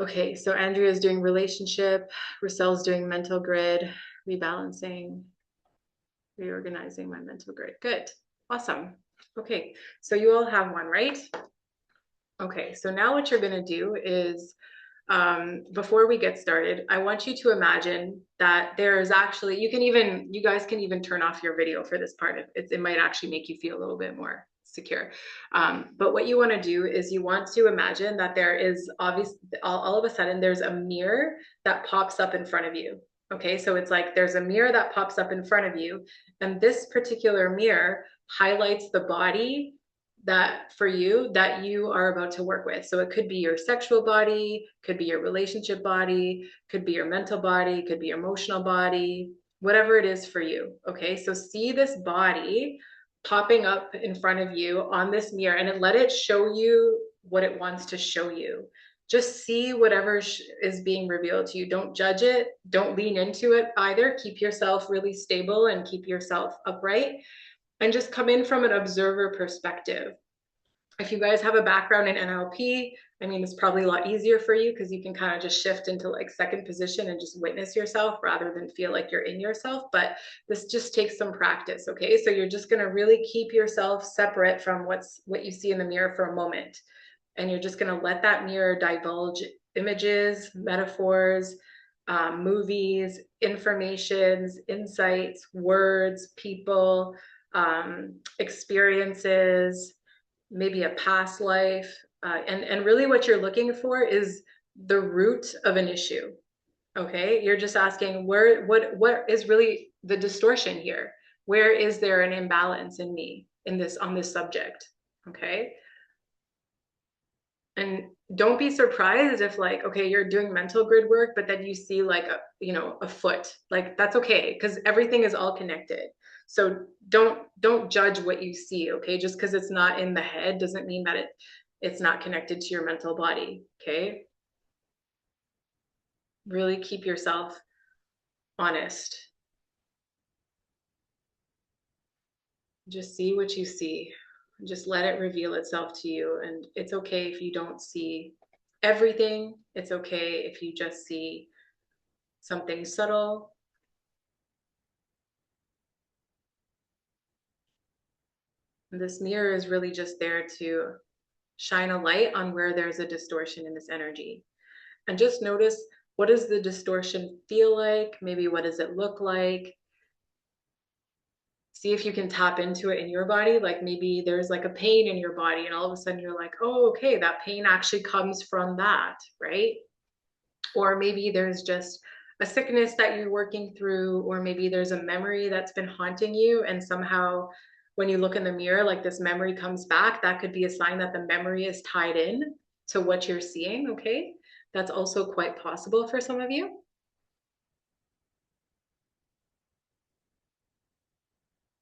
Okay, so Andrea is doing relationship, Roselle's doing mental grid, rebalancing. Reorganizing my mental grid. Good. Awesome. Okay. So you all have one, right? Okay. So now what you're going to do is, before we get started, I want you to imagine that there is actually, you guys can even turn off your video for this part. It might actually make you feel a little bit more secure. But what you want to do is you want to imagine that there is obviously all of a sudden there's a mirror that pops up in front of you. Okay, so it's like there's a mirror that pops up in front of you, and this particular mirror highlights the body that for you that you are about to work with. So it could be your sexual body, could be your relationship body, could be your mental body, could be your emotional body, whatever it is for you. Okay, so see this body popping up in front of you on this mirror, and let it show you what it wants to show you. Just see whatever is being revealed to you. Don't judge it. Don't lean into it either. Keep yourself really stable and keep yourself upright, and just come in from an observer perspective. If you guys have a background in NLP, I mean, it's probably a lot easier for you because you can kind of just shift into like second position and just witness yourself rather than feel like you're in yourself. But this just takes some practice. Okay, so you're just going to really keep yourself separate from what you see in the mirror for a moment, and you're just going to let that mirror divulge images, metaphors, movies, informations, insights, words, people, experiences, maybe a past life, and really what you're looking for is the root of an issue. Okay, you're just asking what is really the distortion here? Where is there an imbalance in me on this subject? Okay, and don't be surprised if like, okay, you're doing mental grid work, but then you see like a foot. Like that's okay, because everything is all connected. So don't judge what you see. Okay, just because it's not in the head doesn't mean that it's not connected to your mental body. Okay, really keep yourself honest. Just see what you see. Just let it reveal itself to you. And it's okay if you don't see everything. It's okay if you just see something subtle. And this mirror is really just there to shine a light on where there's a distortion in this energy. And just notice, what does the distortion feel like? Maybe what does it look like? See if you can tap into it in your body. Like maybe there's like a pain in your body and all of a sudden you're like, oh, okay, that pain actually comes from that, right? Or maybe there's just a sickness that you're working through, or maybe there's a memory that's been haunting you, and somehow when you look in the mirror, like this memory comes back. That could be a sign that the memory is tied in to what you're seeing. Okay, that's also quite possible for some of you.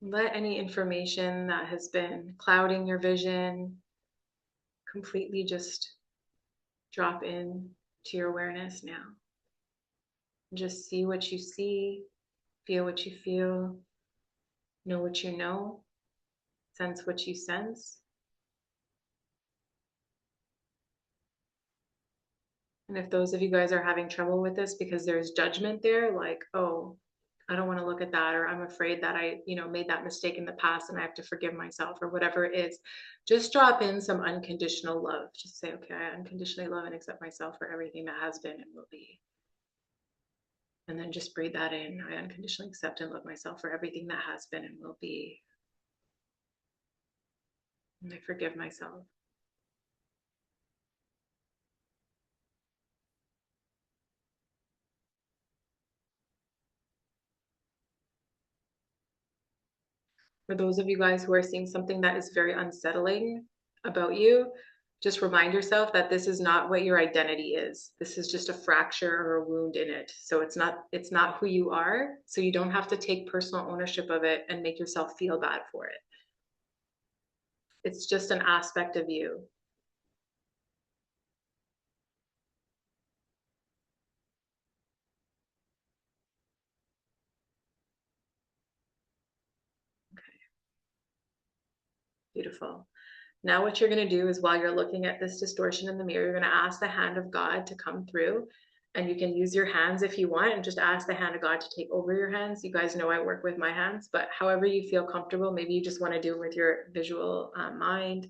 Let any information that has been clouding your vision completely just drop in to your awareness now. Just see what you see, feel what you feel, know what you know, sense what you sense. And if those of you guys are having trouble with this because there's judgment there, like, oh, I don't want to look at that, or I'm afraid that I, made that mistake in the past and I have to forgive myself, or whatever it is, just drop in some unconditional love. Just say, okay, I unconditionally love and accept myself for everything that has been and will be. And then just breathe that in. I unconditionally accept and love myself for everything that has been and will be. And I forgive myself. For those of you guys who are seeing something that is very unsettling about you, just remind yourself that this is not what your identity is. This is just a fracture or a wound in it. So it's not who you are. So you don't have to take personal ownership of it and make yourself feel bad for it. It's just an aspect of you. Okay. Beautiful. Now what you're going to do is, while you're looking at this distortion in the mirror, you're going to ask the hand of God to come through And you can use your hands if you want and just ask the hand of God to take over your hands. You guys know I work with my hands, but however you feel comfortable, maybe you just want to do it with your visual mind,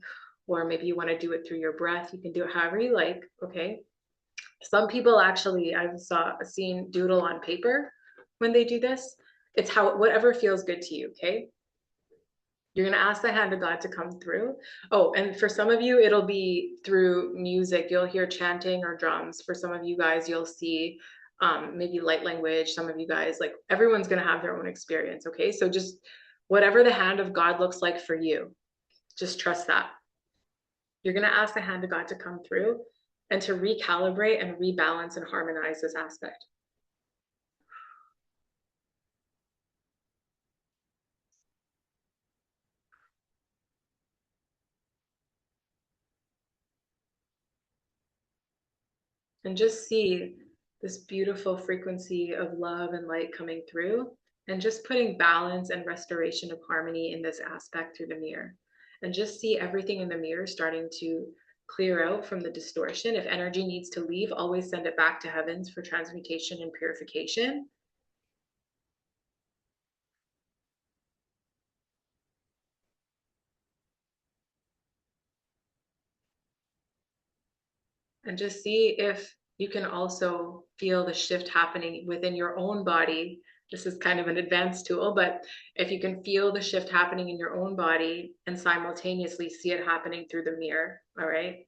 or maybe you want to do it through your breath. You can do it however you like, okay? Some people actually, I've seen doodle on paper when they do this. It's whatever feels good to you, okay? You're going to ask the hand of God to come through. Oh, and for some of you, it'll be through music. You'll hear chanting or drums. For some of you guys, you'll see maybe light language. Some of you guys, like, everyone's going to have their own experience, okay? So just whatever the hand of God looks like for you, just trust that. You're going to ask the hand of God to come through and to recalibrate and rebalance and harmonize this aspect. And just see this beautiful frequency of love and light coming through, and just putting balance and restoration of harmony in this aspect through the mirror. And just see everything in the mirror starting to clear out from the distortion. If energy needs to leave, always send it back to heavens for transmutation and purification. And just see if you can also feel the shift happening within your own body. This is kind of an advanced tool, but if you can feel the shift happening in your own body and simultaneously see it happening through the mirror, all right?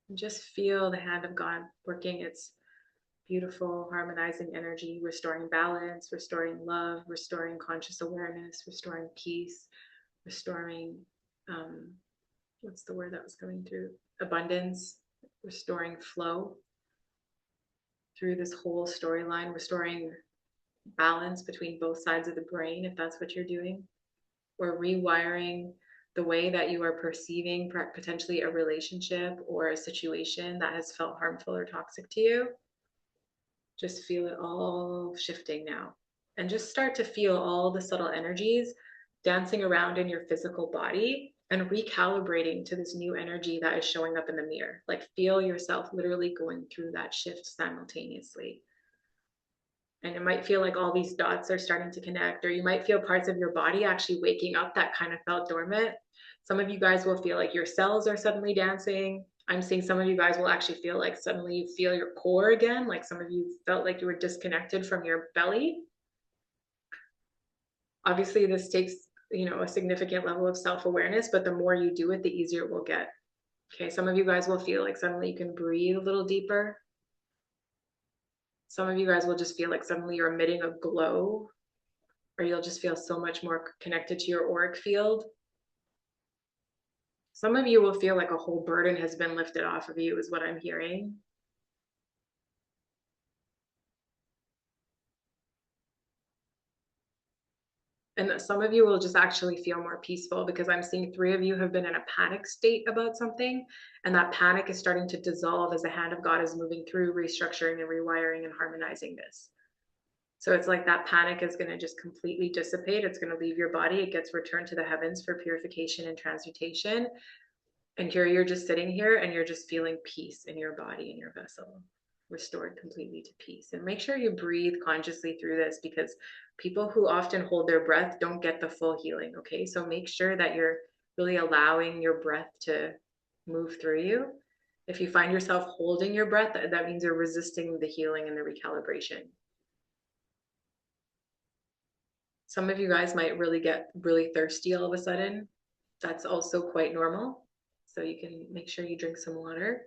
And just feel the hand of God working its beautiful harmonizing energy, restoring balance, restoring love, restoring conscious awareness, restoring peace, restoring, what's the word that was coming through? Abundance, restoring flow through this whole storyline, restoring balance between both sides of the brain, if that's what you're doing, or rewiring the way that you are perceiving potentially a relationship or a situation that has felt harmful or toxic to you. Just feel it all shifting now. And just start to feel all the subtle energies dancing around in your physical body and recalibrating to this new energy that is showing up in the mirror. Like, feel yourself literally going through that shift simultaneously. And it might feel like all these dots are starting to connect, or you might feel parts of your body actually waking up that kind of felt dormant. Some of you guys will feel like your cells are suddenly dancing. I'm seeing some of you guys will actually feel like suddenly you feel your core again, like some of you felt like you were disconnected from your belly. Obviously, this takes, a significant level of self-awareness, but the more you do it, the easier it will get. Okay, some of you guys will feel like suddenly you can breathe a little deeper. Some of you guys will just feel like suddenly you're emitting a glow, or you'll just feel so much more connected to your auric field. Some of you will feel like a whole burden has been lifted off of you, is what I'm hearing. And some of you will just actually feel more peaceful, because I'm seeing 3 of you have been in a panic state about something, and that panic is starting to dissolve as the hand of God is moving through, restructuring and rewiring and harmonizing this. So it's like that panic is going to just completely dissipate. It's going to leave your body. It gets returned to the heavens for purification and transmutation. And here you're just sitting here and you're just feeling peace in your body and your vessel, restored completely to peace. And make sure you breathe consciously through this, because people who often hold their breath don't get the full healing. Okay, so make sure that you're really allowing your breath to move through you. If you find yourself holding your breath, that means you're resisting the healing and the recalibration. Some of you guys might really get really thirsty all of a sudden. That's also quite normal. So you can make sure you drink some water.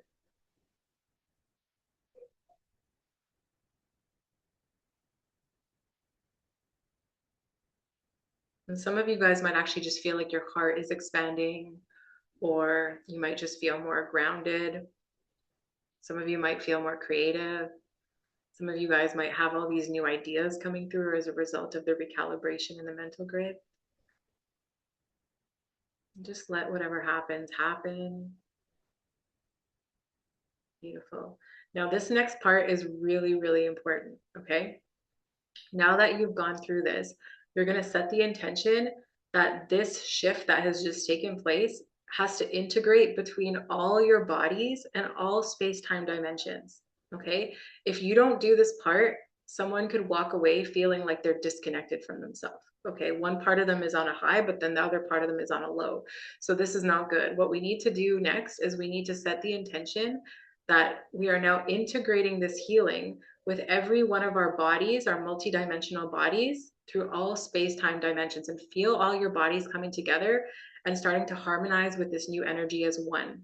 And some of you guys might actually just feel like your heart is expanding, or you might just feel more grounded. Some of you might feel more creative. Some of you guys might have all these new ideas coming through as a result of the recalibration in the mental grid. Just let whatever happens happen. Beautiful. Now, this next part is really, really important, okay? Now that you've gone through this, you're going to set the intention that this shift that has just taken place has to integrate between all your bodies and all space-time dimensions, okay? If you don't do this part, someone could walk away feeling like they're disconnected from themselves, okay? One part of them is on a high, but then the other part of them is on a low. So this is not good. What we need to do next is we need to set the intention that we are now integrating this healing with every one of our bodies, our multidimensional bodies, through all space-time dimensions, and feel all your bodies coming together and starting to harmonize with this new energy as one.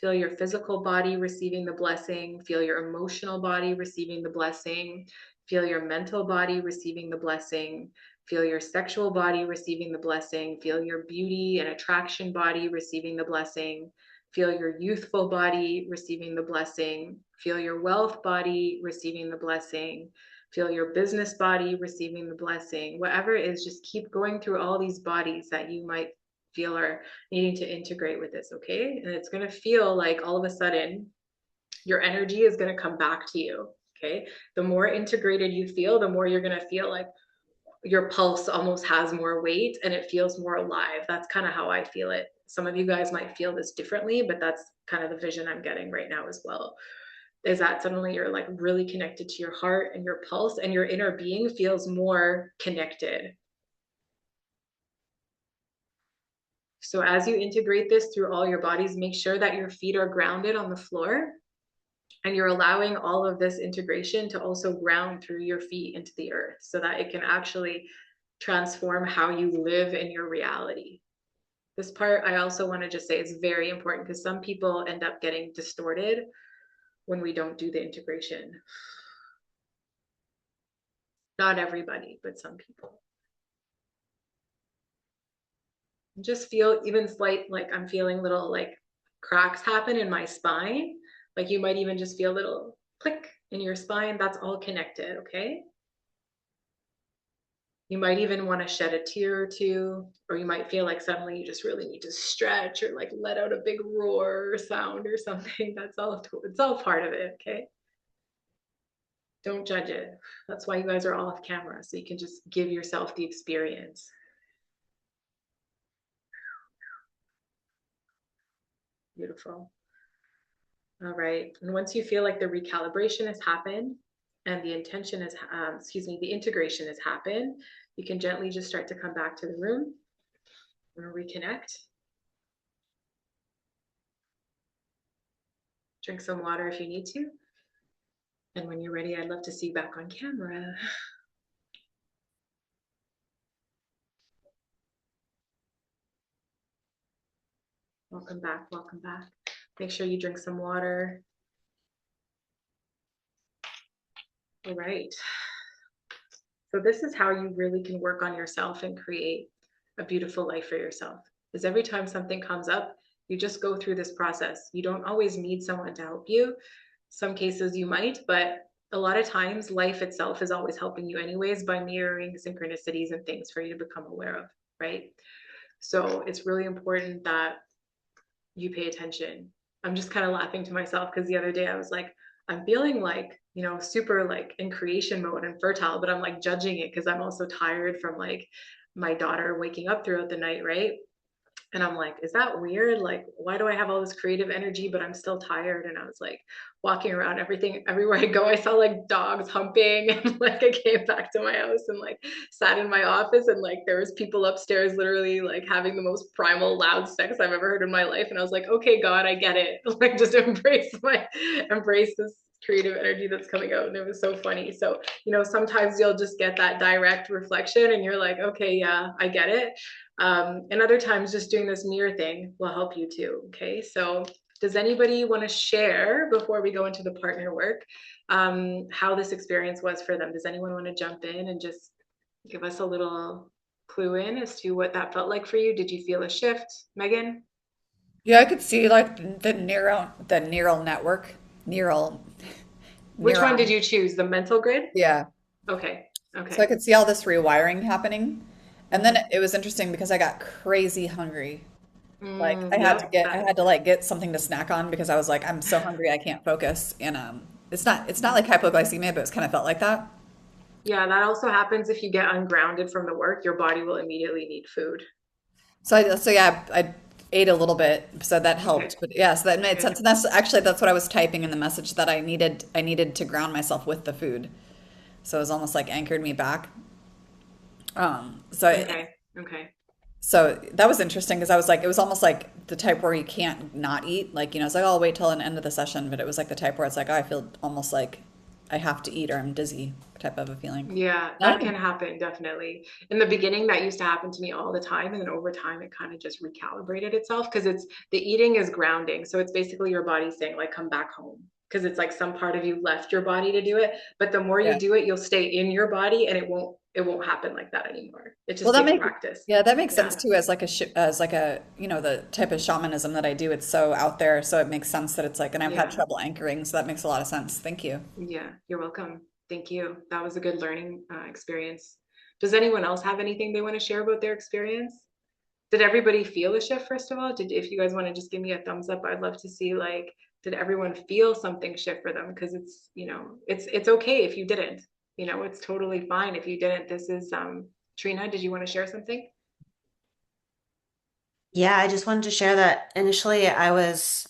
Feel your physical body receiving the blessing, feel your emotional body receiving the blessing, feel your mental body receiving the blessing, feel your sexual body receiving the blessing, feel your beauty and attraction body receiving the blessing, feel your youthful body receiving the blessing, feel your wealth body receiving the blessing, feel your business body receiving the blessing. Whatever it is, just keep going through all these bodies that you might feel are needing to integrate with this, okay? And it's going to feel like all of a sudden your energy is going to come back to you, okay? The more integrated you feel, the more you're going to feel like your pulse almost has more weight and it feels more alive. That's kind of how I feel it. Some of you guys might feel this differently, but that's kind of the vision I'm getting right now as well. Is that suddenly you're like really connected to your heart and your pulse, and your inner being feels more connected. So as you integrate this through all your bodies, make sure that your feet are grounded on the floor, and you're allowing all of this integration to also ground through your feet into the earth so that it can actually transform how you live in your reality. This part I also want to just say is very important because some people end up getting distorted when we don't do the integration. Not everybody, but some people. Just feel even slight, like I'm feeling little like cracks happen in my spine. Like you might even just feel a little click in your spine. That's all connected, okay? You might even want to shed a tear or two, or you might feel like suddenly you just really need to stretch or like let out a big roar or sound or something. That's all, it's all part of it, okay? Don't judge it. That's why you guys are all off camera, so you can just give yourself the experience. Beautiful. All right, and once you feel like the recalibration has happened and the intention is, the integration has happened, you can gently just start to come back to the room and reconnect. Drink some water if you need to. And when you're ready, I'd love to see you back on camera. Welcome back, welcome back. Make sure you drink some water. All right. So this is how you really can work on yourself and create a beautiful life for yourself. Because every time something comes up, you just go through this process. You don't always need someone to help you. Some cases you might, but a lot of times life itself is always helping you anyways by mirroring synchronicities and things for you to become aware of, right? So it's really important that you pay attention. I'm just kind of laughing to myself because the other day I was like, I'm feeling like, you know, super like in creation mode and fertile, but I'm like judging it because I'm also tired from like my daughter waking up throughout the night, right? And I'm like, is that weird? Like, why do I have all this creative energy, but I'm still tired? And I was like walking around everywhere I go, I saw like dogs humping. And like I came back to my house and like sat in my office and like there was people upstairs literally like having the most primal loud sex I've ever heard in my life. And I was like, okay, God, I get it. Like just embrace this creative energy that's coming out. And it was so funny. So, you know, sometimes you'll just get that direct reflection and you're like, okay, yeah, I get it. And other times just doing this mirror thing will help you too. Okay, so does anybody want to share before we go into the partner work how this experience was for them? Does anyone want to jump in and just give us a little clue in as to what that felt like for you? Did you feel a shift, Megan? Yeah, I could see like the neural network, neural Which one did neuron. you choose? The mental grid? Yeah. Okay, So I okay. could see all this rewiring happening. And then it was interesting because I got crazy hungry. Like Yep, I had to like get something to snack on because I was like, I'm so hungry I can't focus. And it's not like hypoglycemia, but it's kind of felt like that. Yeah, that also happens if you get ungrounded from the work, your body will immediately need food. So yeah, I ate a little bit, so that Okay. helped. But yeah, so that made Okay. sense. And that's what I was typing in the message that I needed to ground myself with the food. So it was almost like anchored me back. So Okay. Okay. so that was interesting because I was like, it was almost like the type where you can't not eat. Like, it's like, oh, I'll wait till the end of the session. But it was like the type where it's like, oh, I feel almost like I have to eat or I'm dizzy type of a feeling. Yeah, that can happen, definitely. In the beginning, that used to happen to me all the time, and then over time, it kind of just recalibrated itself because it's the eating is grounding. So it's basically your body saying, like, come back home. Because it's like some part of you left your body to do it, but the more you Yeah. do it, you'll stay in your body, and it won't happen like that anymore. It Well, just takes practice. that makes sense Yeah, too as like a the type of shamanism that I do. It's so out there, so it makes sense that it's like, and I've had yeah, trouble anchoring, so that makes a lot of sense. Thank you. yeah. You're welcome. Thank you. That was a good learning experience. Does anyone else have anything they want to share about their experience? Did everybody feel the shift, first of all? If you guys want to just give me a thumbs up, I'd love to see, like, did everyone feel something shift for them? Because it's, it's okay if you didn't. It's totally fine if you didn't. This is Trina, did you want to share something? Yeah, I just wanted to share that initially I was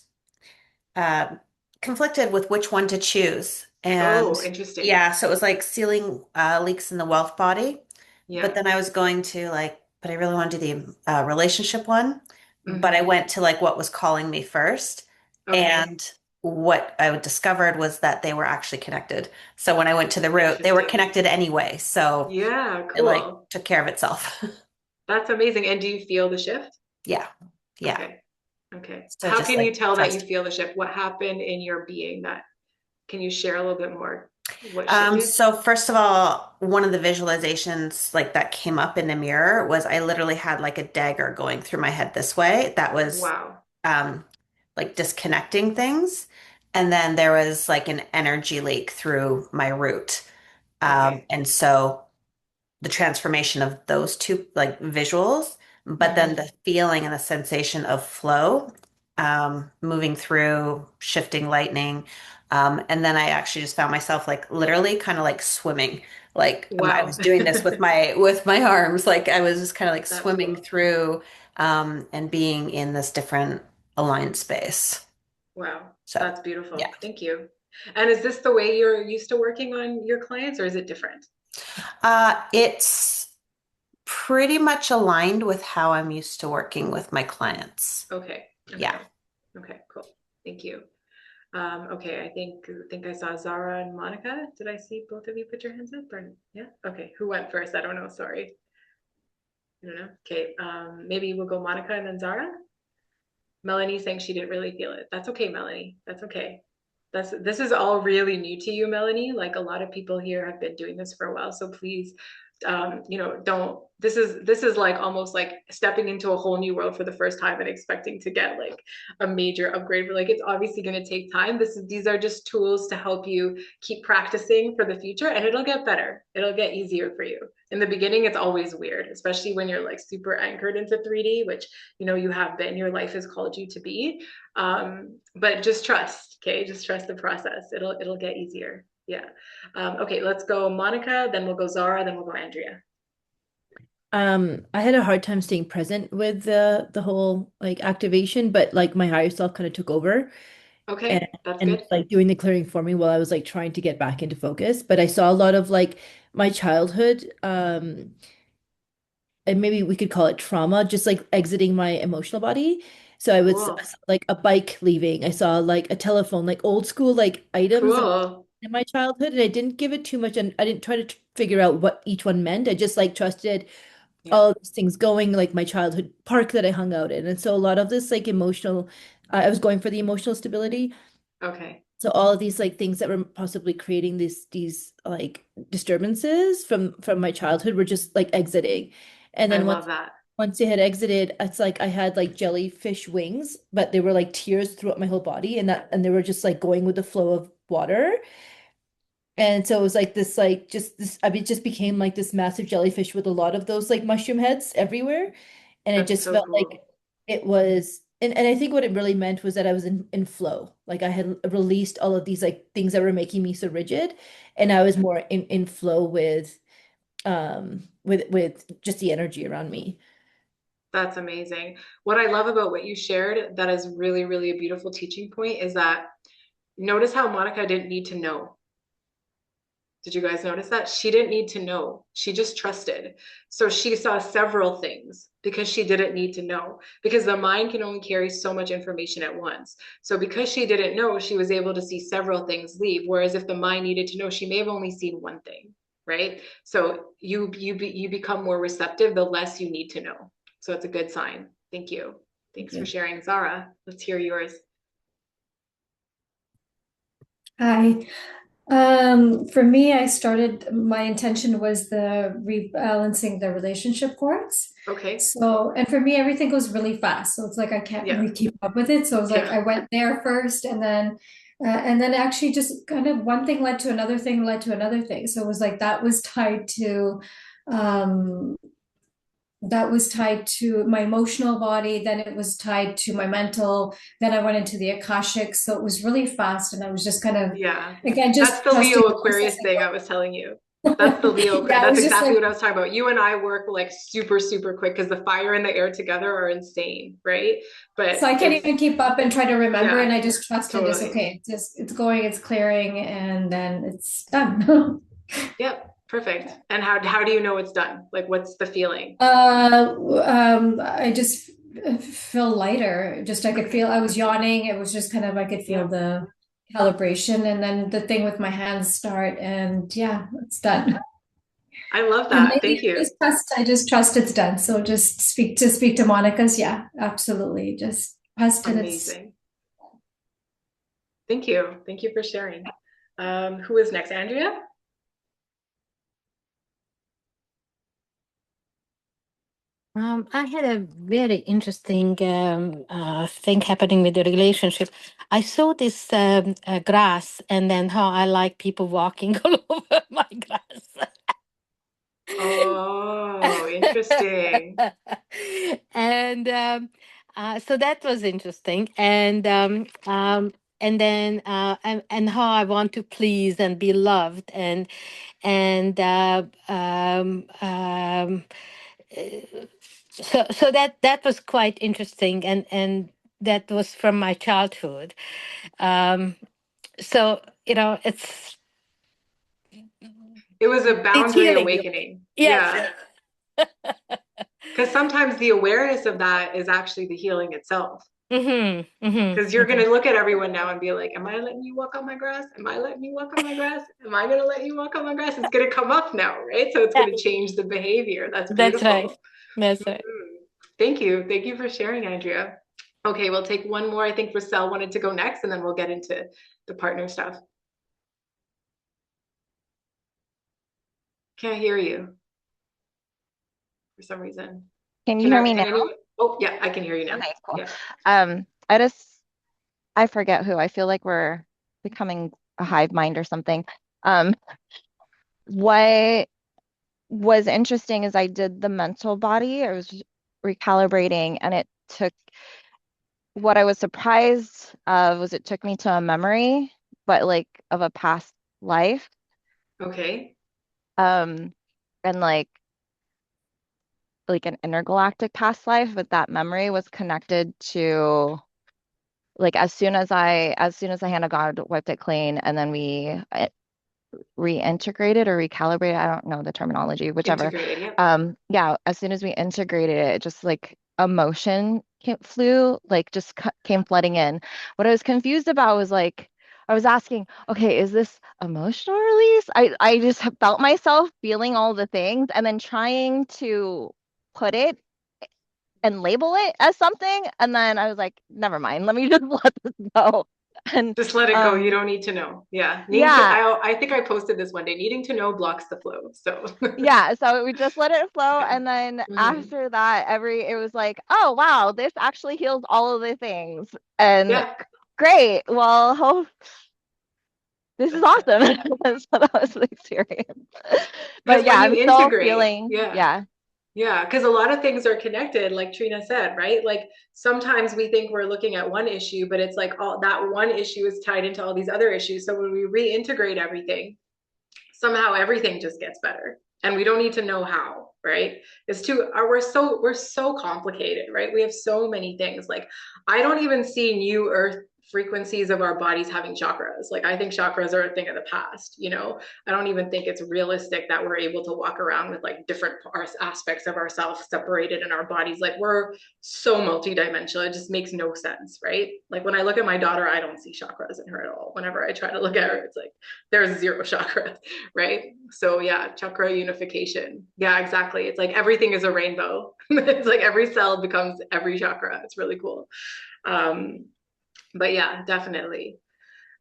uh, conflicted with which one to choose. And Oh, interesting. yeah, so it was like sealing leaks in the wealth body. But Yeah. then I was going to like, but I really want to do the relationship one. But I Hmm. went to like what was calling me first. Okay. And what I discovered was that they were actually connected. So when I went to the root, they were Interesting. connected anyway. So Yeah, it like cool. took care of itself. That's amazing. And do you feel the shift? Yeah. Yeah. Okay. Okay. So How just can you like tell that you trust. feel the shift? What happened in your being that can you share a little bit more? What shifted? So first of all, one of the visualizations like that came up in the mirror was I literally had like a dagger going through my head this way. That was Wow. um like disconnecting things. And then there was like an energy leak through my root. Okay. And so the transformation of those two like visuals, but then Hmm. the feeling and the sensation of flow, moving through, shifting lightning. And then I actually just found myself like literally kind of like swimming. Like I Wow. was doing this with my arms, like I was just kind of like That's swimming cool. through and being in this different aligned space. Wow. So That's yeah. beautiful. Thank you. And is this the way you're used to working on your clients, or is it different? It's pretty much aligned with how I'm used to working with my clients. Okay. Yeah. Okay. Okay, cool. Thank you. Okay, I think I saw Zara and Monica. Did I see both of you put your hands up? Or yeah? Okay. Who went first? I don't know. Sorry. I don't know. Okay. Maybe we'll go Monica and then Zara. Melanie saying she didn't really feel it. That's okay, Melanie. That's okay. This is all really new to you, Melanie. Like a lot of people here have been doing this for a while. So please, don't, this is like almost like stepping into a whole new world for the first time and expecting to get like a major upgrade. But like it's obviously going to take time. These are just tools to help you keep practicing for the future, and it'll get better. It'll get easier for you. In the beginning, it's always weird, especially when you're like super anchored into 3D, which you have been, your life has called you to be. But just trust, okay? Just trust the process. It'll get easier. Yeah. Okay, let's go Monica, then we'll go Zara, then we'll go Andrea. I had a hard time staying present with the whole like activation, but like my higher self kind of took over and Okay, that's and good. like doing the clearing for me while I was like trying to get back into focus. But I saw a lot of like my childhood, and maybe we could call it trauma, just like exiting my emotional body. So I Cool. saw, like a bike leaving. I saw like a telephone, like old school like items Cool. in my childhood, and I didn't give it too much, and I didn't try to figure out what each one meant. I just like trusted Yeah. all of these things going, like my childhood park that I hung out in. And so a lot of this like emotional, I was going for the emotional stability. Okay. So all of these like things that were possibly creating these like disturbances from my childhood were just like exiting. And I then love that. once they had exited, it's like I had like jellyfish wings, but they were like tears throughout my whole body, and they were just like going with the flow of water. And so it was like this, like just this, I mean, it just became like this massive jellyfish with a lot of those like mushroom heads everywhere. And it That's just so felt like cool. it was and I think what it really meant was that I was in flow. Like I had released all of these like things that were making me so rigid, and I was more in flow with just the energy around me. That's amazing. What I love about what you shared, that is really, really a beautiful teaching point, is that notice how Monica didn't need to know. Did you guys notice that? She didn't need to know. She just trusted. So she saw several things because she didn't need to know, because the mind can only carry so much information at once. So because she didn't know, she was able to see several things leave. Whereas if the mind needed to know, she may have only seen one thing, right? So you become more receptive the less you need to know. So it's a good sign. Thank you. Thanks for sharing, Zara. Let's hear yours. Hi. For me, my intention was the rebalancing the relationship course. Okay. So, and for me, everything goes really fast. So it's like I can't really keep up with it. So it was like I went there first, and then actually just kind of one thing led to another thing led to another thing. So it was like that was tied to my emotional body, then it was tied to my mental, then I went into the Akashic. So it was really fast, and I was just kind of again just that's the Leo Aquarius thing I was telling you. That's the Leo. That's exactly what I was talking about. You and I work like super, super quick because the fire and the air together are insane, right? But so I can't even keep up and try to remember, and I just trusted this. Okay, it's going, it's clearing, and then it's done. Yep. Perfect. And how do you know it's done? Like, what's the feeling? I just feel lighter. Just I could feel I was yawning. It was just kind of I could feel the calibration, and then the thing with my hands start, and yeah, it's done. I love that. Thank you. I just trust it's done. So just speak to Monica's. Yeah, absolutely. Just trust and amazing. Thank you. Thank you for sharing. Who is next? Andrea? I had a very interesting thing happening with the relationship. I saw this grass, and then how I like people walking all over my grass. Oh, interesting. And so that was interesting. And then and how I want to please and be loved, and so that was quite interesting, and that was from my childhood. So it was a boundary awakening. Yes. Because sometimes the awareness of that is actually the healing itself. Because you're going to look at everyone now and be like, am I letting you walk on my grass? Am I letting you walk on my grass? Am I going to let you walk on my grass? It's going to come up now, right? So it's going to change the behavior. That's beautiful. That's right. Thank you. Thank you for sharing, Andrea. Okay, we'll take one more. I think Roselle wanted to go next, and then we'll get into the partner stuff. Can't hear you for some reason. Can you hear me now? Oh, yeah, I can hear you now. Okay, cool. Yeah. I forget who. I feel like we're becoming a hive mind or something. What was interesting is I did the mental body. I was recalibrating, and it took, what I was surprised of was it took me to a memory, but like of a past life. Okay. And like an intergalactic past life, but that memory was connected to like as soon as hand of God wiped it clean, and then we reintegrated or recalibrated, I don't know the terminology, whichever. Yeah, as soon as we integrated it, just like emotion came flooding in. What I was confused about was like I was asking, okay, is this emotional release? I just felt myself feeling all the things and then trying to put it and label it as something, and then I was like, never mind, let me just let this go. And just let it go. You don't need to know. Yeah. I think I posted this one day. Needing to know blocks the flow. So yeah, so we just let it flow. And then after that, it was like, oh wow, this actually heals all of the things. And great. Well, this is awesome. So that was the experience. But yeah, I'm still feeling Yeah, because a lot of things are connected, like Trina said, right? Like sometimes we think we're looking at one issue, but it's like all that one issue is tied into all these other issues. So when we reintegrate everything, somehow everything just gets better. And we don't need to know how, right? It's too we're so complicated, right? We have so many things. Like I don't even see new earth frequencies of our bodies having chakras. Like I think chakras are a thing of the past, you know. I don't even think it's realistic that we're able to walk around with like different aspects of ourselves separated in our bodies. Like we're so multidimensional, it just makes no sense, right? Like when I look at my daughter, I don't see chakras in her at all. Whenever I try to look at her, it's like there's zero chakra, right? So yeah, chakra unification. Yeah, exactly. It's like everything is a rainbow. It's like every cell becomes every chakra. It's really cool. But yeah, definitely.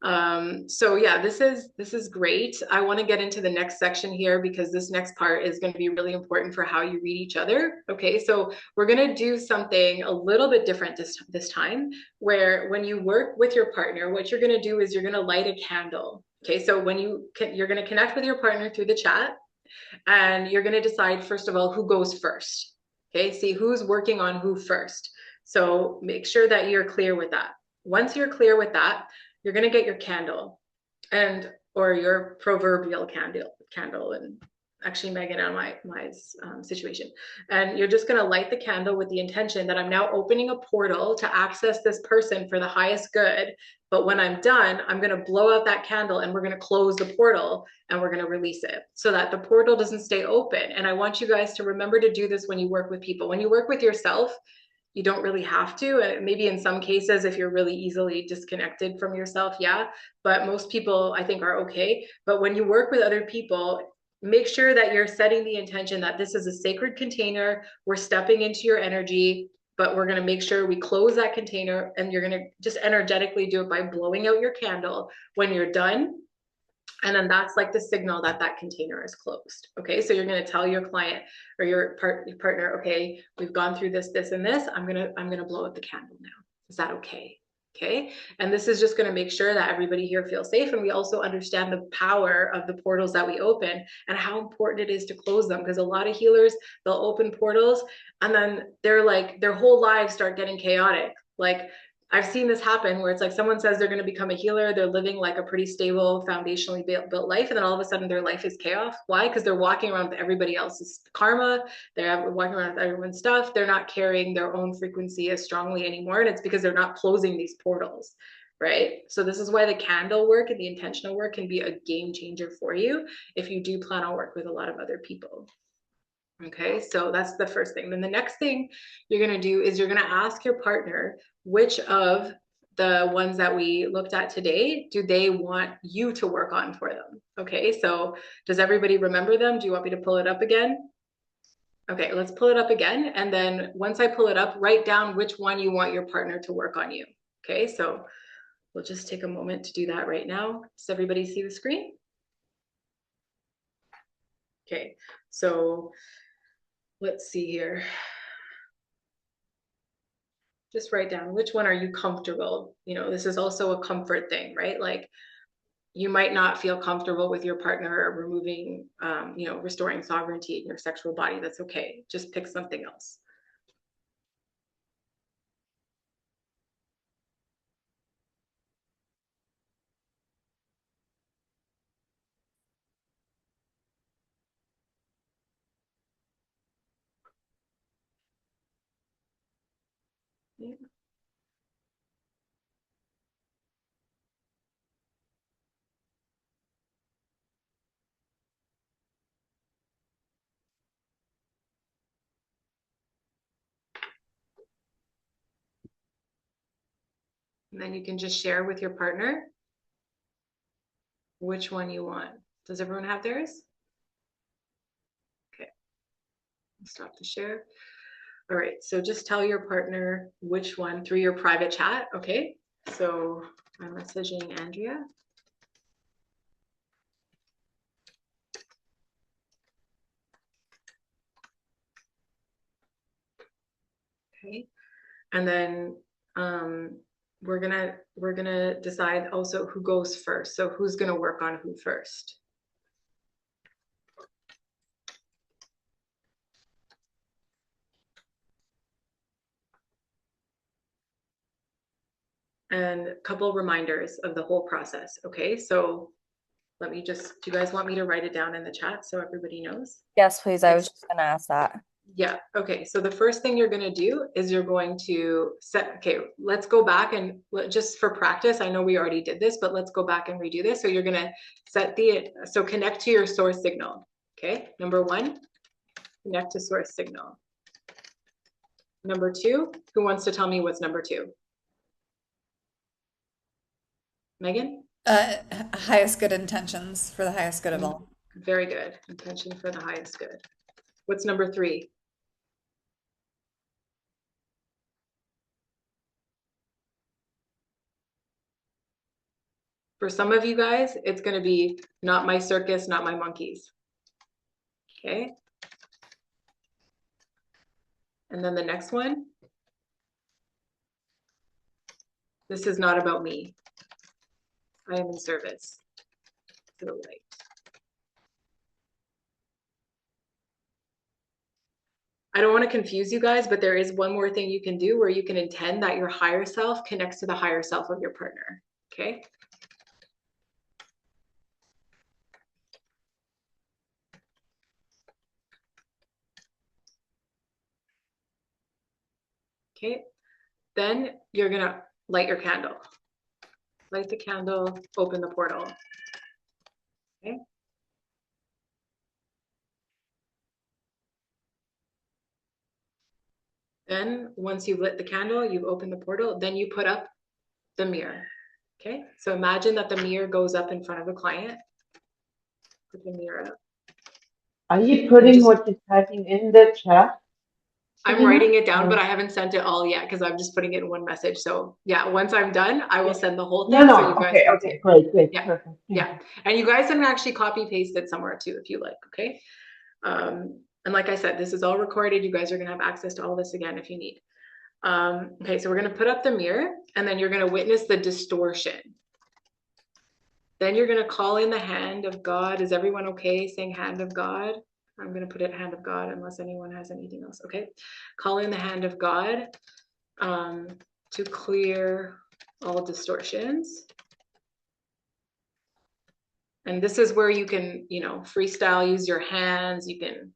So yeah, this is great. I want to get into the next section here because this next part is going to be really important for how you read each other. Okay, so we're going to do something a little bit different this time, where when you work with your partner, what you're going to do is you're going to light a candle. Okay, so when you're going to connect with your partner through the chat, and you're going to decide first of all who goes first. Okay, see who's working on who first. So make sure that you're clear with that. Once you're clear with that, you're going to get your candle or your proverbial candle, and actually Megan and my situation, and you're just going to light the candle with the intention that I'm now opening a portal to access this person for the highest good. But when I'm done, I'm going to blow out that candle and we're going to close the portal and we're going to release it so that the portal doesn't stay open. And I want you guys to remember to do this when you work with people. When you work with yourself, you don't really have to. And maybe in some cases, if you're really easily disconnected from yourself, yeah. But most people, I think, are okay. But when you work with other people, make sure that you're setting the intention that this is a sacred container. We're stepping into your energy, but we're going to make sure we close that container, and you're going to just energetically do it by blowing out your candle when you're done. And then that's like the signal that that container is closed. Okay, so you're going to tell your client or your partner, okay, we've gone through this, this, and this. I'm gonna blow out the candle now. Is that okay? Okay, and this is just going to make sure that everybody here feels safe, and we also understand the power of the portals that we open and how important it is to close them, because a lot of healers, they'll open portals and then they're like their whole lives start getting chaotic. Like I've seen this happen where it's like someone says they're going to become a healer, they're living like a pretty stable, foundationally built life, and then all of a sudden their life is chaos. Why? Because they're walking around with everybody else's karma, they're walking around with everyone's stuff, they're not carrying their own frequency as strongly anymore, and it's because they're not closing these portals, right? So this is why the candle work and the intentional work can be a game changer for you if you do plan on work with a lot of other people. Okay, so that's the first thing. Then the next thing you're going to do is you're going to ask your partner which of the ones that we looked at today do they want you to work on for them. Okay, so does everybody remember them? Do you want me to pull it up again? Okay, let's pull it up again. And then once I pull it up, write down which one you want your partner to work on you. Okay, so we'll just take a moment to do that right now. Does everybody see the screen? Okay, so let's see here. Just write down which one are you comfortable. You know, this is also a comfort thing, right? Like you might not feel comfortable with your partner removing, you know, restoring sovereignty in your sexual body. That's okay. Just pick something else. Yeah. And then you can just share with your partner which one you want. Does everyone have theirs? Okay, stop the share. All right, so just tell your partner which one through your private chat. Okay, so I'm messaging Andrea. Okay, and then we're gonna decide also who goes first. So who's gonna work on who first? and a couple reminders of the whole process. Okay, so let me just, do you guys want me to write it down in the chat so everybody knows? Yes, please. I was just gonna ask that. Yeah, okay. So the first thing you're going to do is you're going to set, okay, let's go back and just for practice, I know we already did this, but let's go back and redo this. So you're going to set so connect to your source signal. Okay, number 1, connect to source signal. Number 2, who wants to tell me what's number 2? Megan? Highest good intentions for the highest good of all. Very good. Intention for the highest good. What's number 3? For some of you guys, it's going to be not my circus, not my monkeys. Okay. And then the next one. This is not about me. I am in service to the light. I don't want to confuse you guys, but there is one more thing you can do where you can intend that your higher self connects to the higher self of your partner. Okay. Okay. Then you're going to light your candle. Light the candle, open the portal. Okay. Then once you've lit the candle, you've opened the portal, then you put up the mirror. Okay. So imagine that the mirror goes up in front of a client. Put the mirror up. Are you putting what you're typing in the chat? I'm writing it down, but I haven't sent it all yet because I'm just putting it in one message. So yeah, once I'm done, I will send the whole thing. No, so you guys okay, great, yeah, perfect. Yeah, and you guys can actually copy paste it somewhere too if you like. Okay, and like I said, this is all recorded. You guys are gonna have access to all this again if you need. Okay, so we're gonna put up the mirror, and then you're gonna witness the distortion. Then you're gonna call in the hand of God. Is everyone okay saying hand of God? I'm going to put it hand of God unless anyone has anything else. Okay. Call in the hand of God to clear all distortions. And this is where you can, you know, freestyle, use your hands. You can,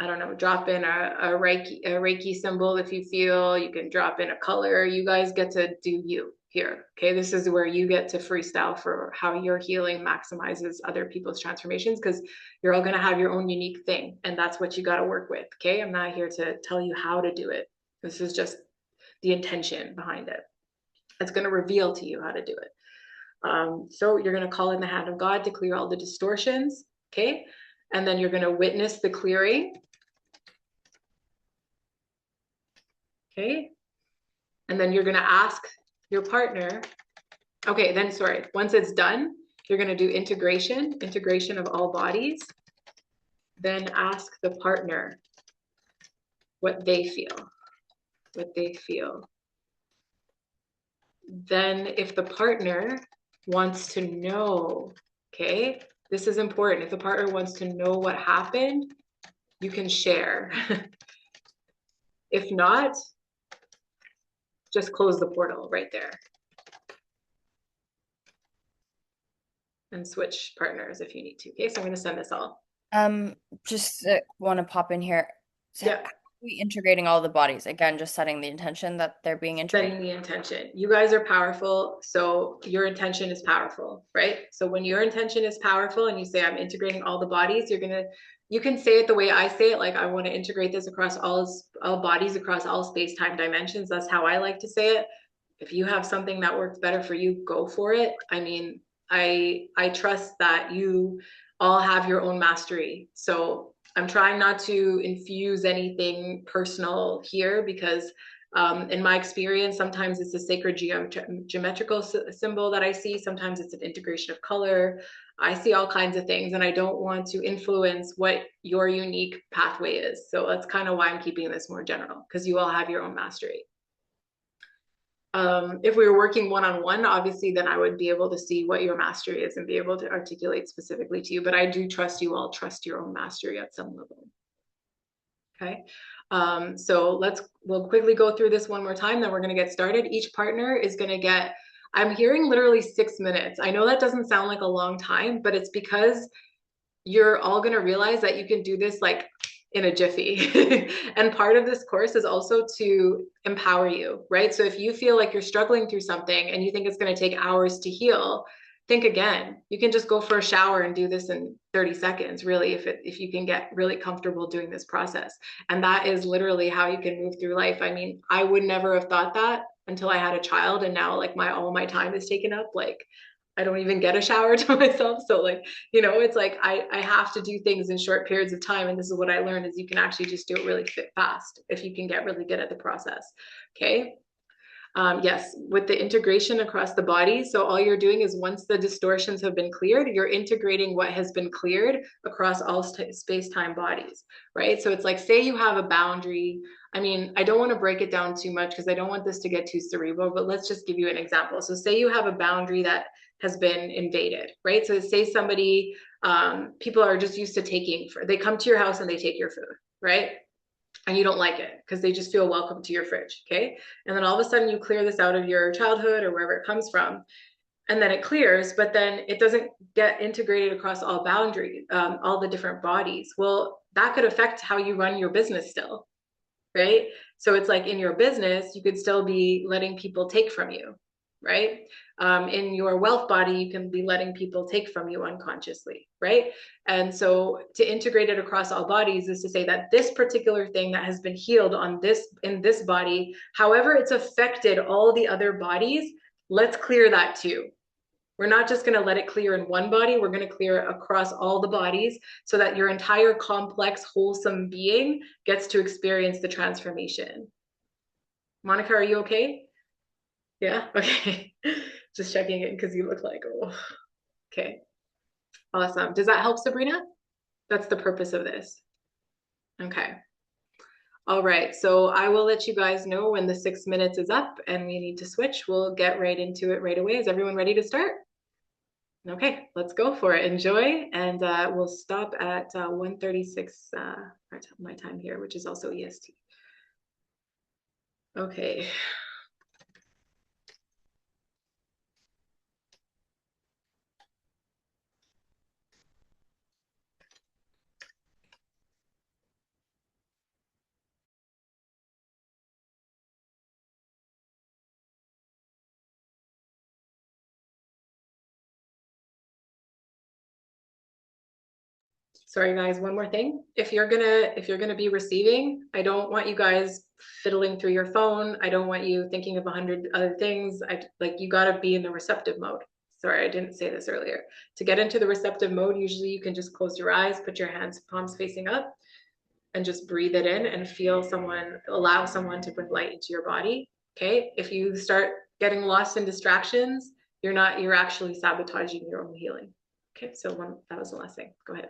I don't know, drop in a Reiki symbol if you feel. You can drop in a color. You guys get to do you here. Okay. This is where you get to freestyle for how your healing maximizes other people's transformations, because you're all going to have your own unique thing. And that's what you got to work with. Okay. I'm not here to tell you how to do it. This is just the intention behind it. It's going to reveal to you how to do it. So you're going to call in the hand of God to clear all the distortions. Okay. And then you're going to witness the clearing. Okay. And then you're going to ask your partner. Okay, then sorry. Once it's done, you're going to do integration of all bodies. Then ask the partner what they feel. Then if the partner wants to know, okay, this is important. If the partner wants to know what happened, you can share. If not, just close the portal right there. And switch partners if you need to. Okay, so I'm going to send this all. Just want to pop in here. So yeah. How are we integrating all the bodies? Again, just setting the intention that they're being integrated. Setting the intention. You guys are powerful, so your intention is powerful, right? So when your intention is powerful and you say, I'm integrating all the bodies, you can say it the way I say it, like I want to integrate this across all bodies, across all space-time dimensions. That's how I like to say it. If you have something that works better for you, go for it. I mean, I trust that you all have your own mastery. So I'm trying not to infuse anything personal here because in my experience, sometimes it's a sacred geometrical symbol that I see. Sometimes it's an integration of color. I see all kinds of things, and I don't want to influence what your unique pathway is. So that's kind of why I'm keeping this more general, because you all have your own mastery. If we were working one-on-one, obviously, then I would be able to see what your mastery is and be able to articulate specifically to you. But I do trust you all trust your own mastery at some level. Okay. So we'll quickly go through this one more time, then we're going to get started. Each partner is going to get, I'm hearing literally 6 minutes. I know that doesn't sound like a long time, but it's because you're all going to realize that you can do this like in a jiffy. And part of this course is also to empower you, right? So if you feel like you're struggling through something and you think it's going to take hours to heal, think again. You can just go for a shower and do this in 30 seconds, really, if you can get really comfortable doing this process. And that is literally how you can move through life. I mean, I would never have thought that until I had a child, and now like all my time is taken up. Like I don't even get a shower to myself. So like, it's like I have to do things in short periods of time. And this is what I learned, is you can actually just do it really fast if you can get really good at the process. Okay. Yes, with the integration across the body. So all you're doing is, once the distortions have been cleared, you're integrating what has been cleared across all space-time bodies, right? So it's like, say you have a boundary. I mean, I don't want to break it down too much because I don't want this to get too cerebral, but let's just give you an example. So say you have a boundary that has been invaded, right? So say somebody, people are just used to they come to your house and they take your food, right? And you don't like it because they just feel welcome to your fridge. Okay. And then all of a sudden you clear this out of your childhood or wherever it comes from. And then it clears, but then it doesn't get integrated across all boundaries, all the different bodies. Well, that could affect how you run your business still, right? So it's like, in your business, you could still be letting people take from you, right? In your wealth body, you can be letting people take from you unconsciously, right? And so to integrate it across all bodies is to say that this particular thing that has been healed in this body, however it's affected all the other bodies, let's clear that too. We're not just going to let it clear in one body. We're going to clear it across all the bodies so that your entire complex, wholesome being gets to experience the transformation. Monica, are you okay? Yeah? Okay. Just checking in because you look like, oh, okay. Awesome. Does that help, Sabrina? That's the purpose of this. Okay. All right. So I will let you guys know when the 6 minutes is up and we need to switch. We'll get right into it right away. Is everyone ready to start? Okay, let's go for it. Enjoy, and we'll stop at 1:36 my time here, which is also EST. Okay. Sorry guys, one more thing. If you're gonna be receiving, I don't want you guys fiddling through your phone. I don't want you thinking of 100 other things. You gotta be in the receptive mode. Sorry, I didn't say this earlier. To get into the receptive mode, usually you can just close your eyes, put your palms facing up, and just breathe it in and allow someone to bring light into your body. Okay. If you start getting lost in distractions, you're actually sabotaging your own healing. Okay. So that was the last thing. Go ahead.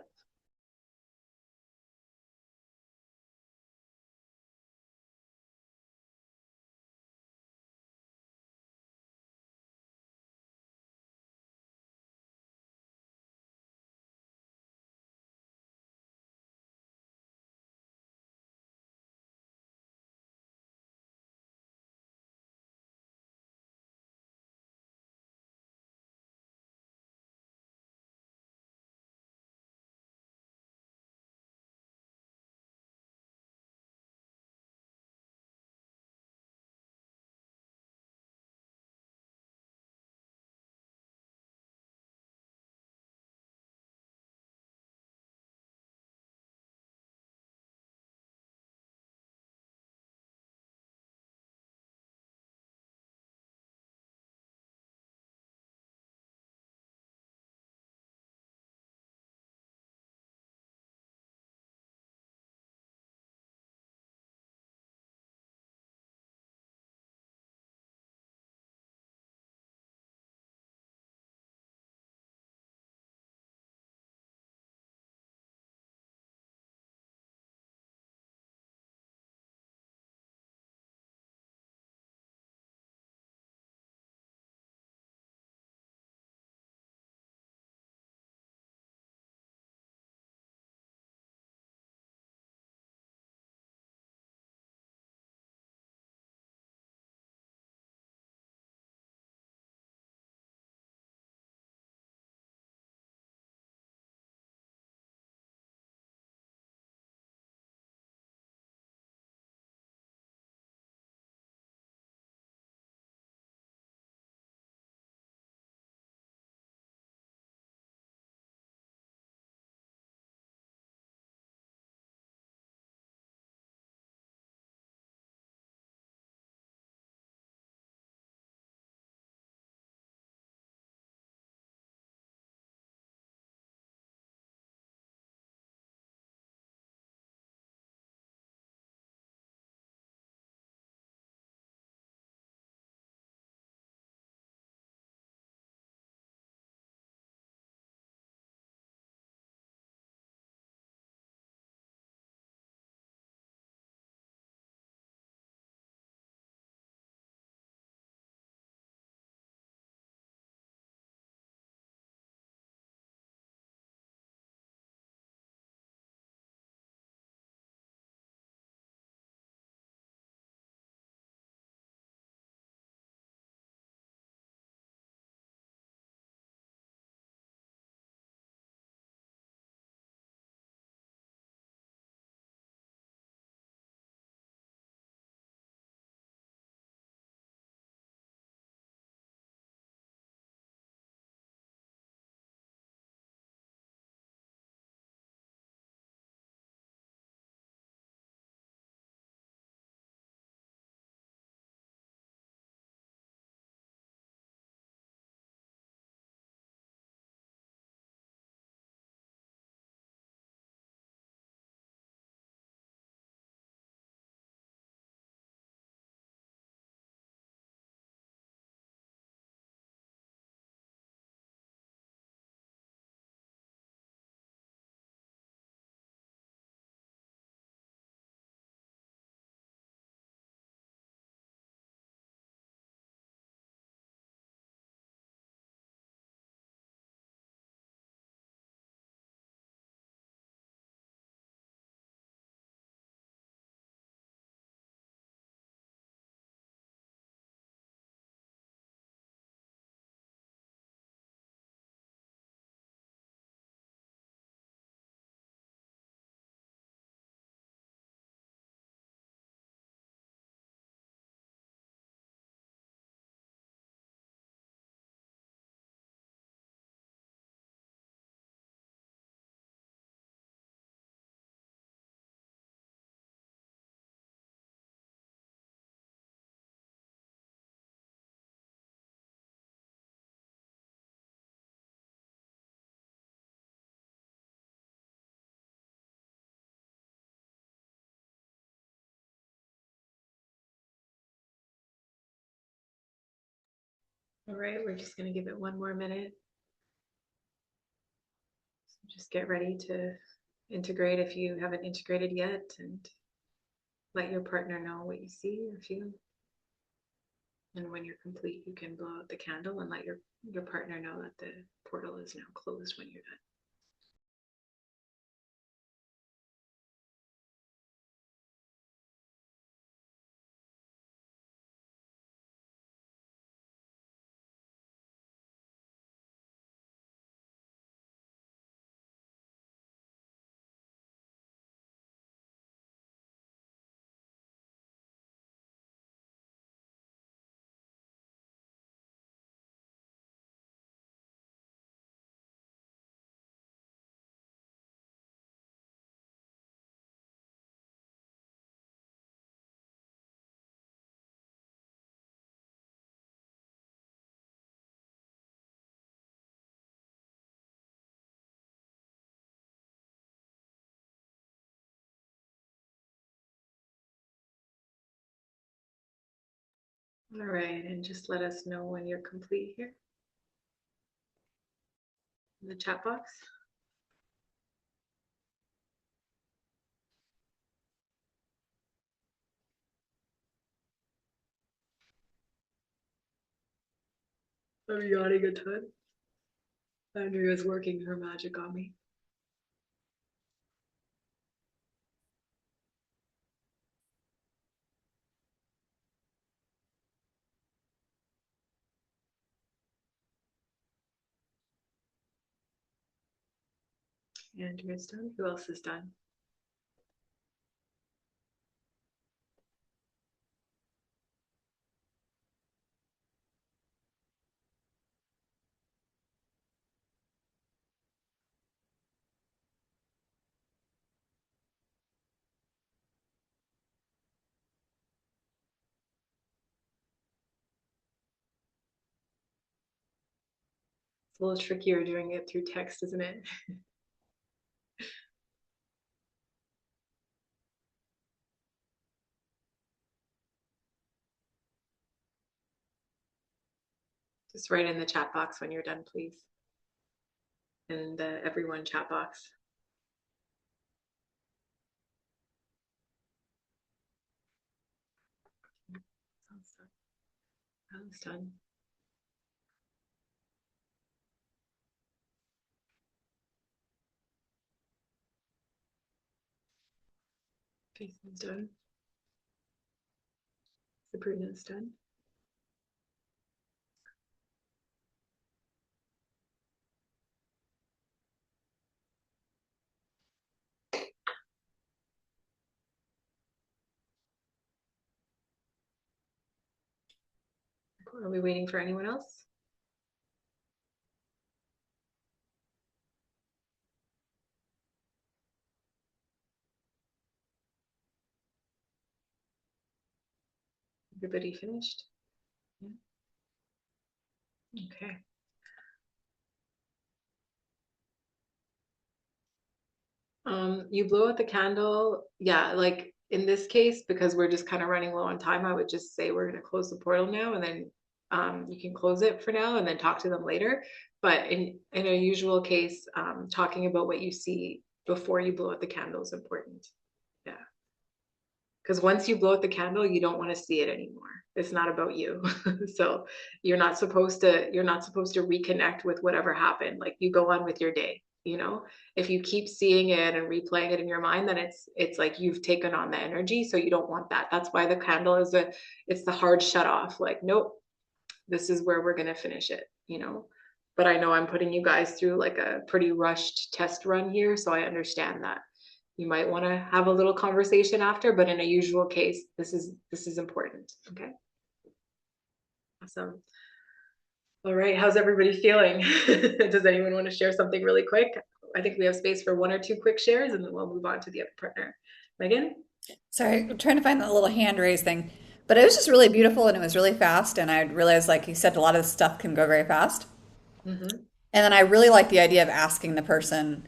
All right, we're just going to give it one more minute. So just get ready to integrate if you haven't integrated yet, and let your partner know what you see or feel. And when you're complete, you can blow out the candle and let your partner know that the portal is now closed when you're done. All right, and just let us know when you're complete here in the chat box. I'm yawning a ton. Andrea's working her magic on me. Andrea's done. Who else is done? It's a little trickier doing it through text, isn't it? Just write in the chat box when you're done, please. In the everyone chat box. Sounds done. Jason's done. Sabrina's done. Are we waiting for anyone else? Everybody finished? Yeah. Okay. You blow out the candle. Yeah, like in this case, because we're just kind of running low on time, I would just say we're going to close the portal now, and then you can close it for now and then talk to them later. But in a usual case, talking about what you see before you blow out the candle is important. Yeah. Because once you blow out the candle, you don't want to see it anymore. It's not about you. So you're not supposed to reconnect with whatever happened. Like, you go on with your day, you know? If you keep seeing it and replaying it in your mind, then it's like you've taken on the energy. So you don't want that. That's why the candle it's the hard shut off. Like, nope, this is where we're gonna finish it, you know? But I know I'm putting you guys through like a pretty rushed test run here, so I understand that. You might want to have a little conversation after, but in a usual case, this is important. Okay. Awesome. All right. How's everybody feeling? Does anyone want to share something really quick? I think we have space for one or two quick shares, and then we'll move on to the other partner. Megan? Sorry, I'm trying to find the little hand raise thing. But it was just really beautiful and it was really fast. And I realized, like you said, a lot of this stuff can go very fast. Mm-hmm. And then I really like the idea of asking the person,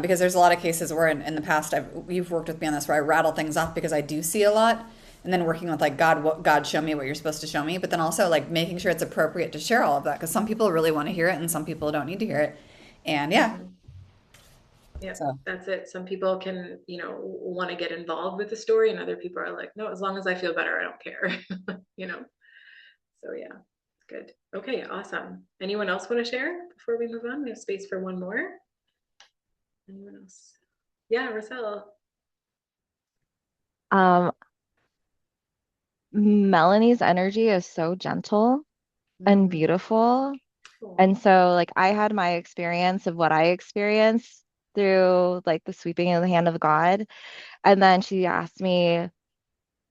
because there's a lot of cases where in the past you've worked with me on this, where I rattle things off because I do see a lot. and then working with like God, what God show me what you're supposed to show me, but then also like making sure it's appropriate to share all of that because some people really want to hear it and some people don't need to hear it. And yeah. Yeah, So that's it. Some people can, you know, want to get involved with the story, and other people are like, no, as long as I feel better, I don't care. You know. So yeah, it's good. Okay, awesome. Anyone else want to share before we move on? We have space for one more. Anyone else? Yeah, Roselle. Melanie's energy is so gentle and beautiful. And so like I had my experience of what I experienced through like the sweeping of the hand of God. And then she asked me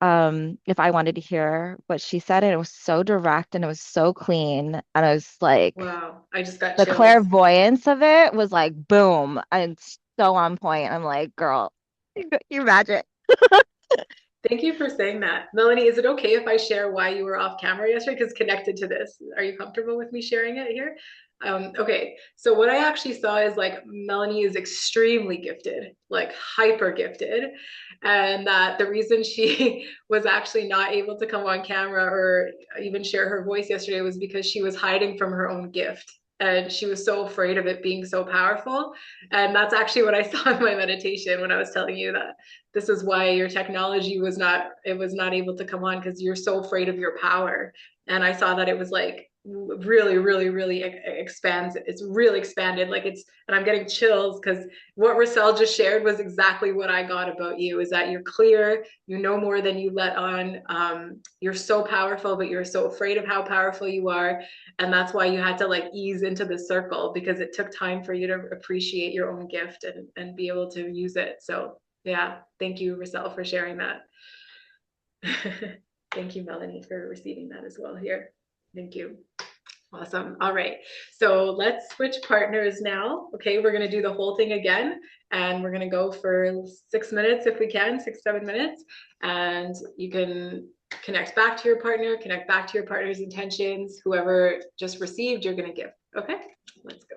if I wanted to hear what she said, and it was so direct and it was so clean. And I was like, Wow, I just got the chills. clairvoyance of it was like boom, and so on point. I'm like, girl, you're magic. Thank you for saying that. Melanie, is it okay if I share why you were off camera yesterday? Because connected to this, are you comfortable with me sharing it here? Okay, so what I actually saw is like Melanie is extremely gifted, like hyper gifted. And that the reason she was actually not able to come on camera or even share her voice yesterday was because she was hiding from her own gift. And she was so afraid of it being so powerful. And that's actually what I saw in my meditation when I was telling you that this is why your technology was not able to come on, because you're so afraid of your power. And I saw that it was like really expands, it's really expanded, like it's, and I'm getting chills because what Rochelle just shared was exactly what I got about you, is that you're clear, you know more than you let on, you're so powerful, but you're so afraid of how powerful you are. And that's why you had to like ease into the circle, because it took time for you to appreciate your own gift and be able to use it. So yeah, thank you, Rochelle, for sharing that. Thank you, Melanie, for receiving that as well here. Thank you. Awesome. All right. So let's switch partners now. Okay, we're going to do the whole thing again, and we're going to go for 6 minutes if we can, 6-7 minutes. And you can connect back to your partner, connect back to your partner's intentions. Whoever just received, you're going to give. Okay, let's go.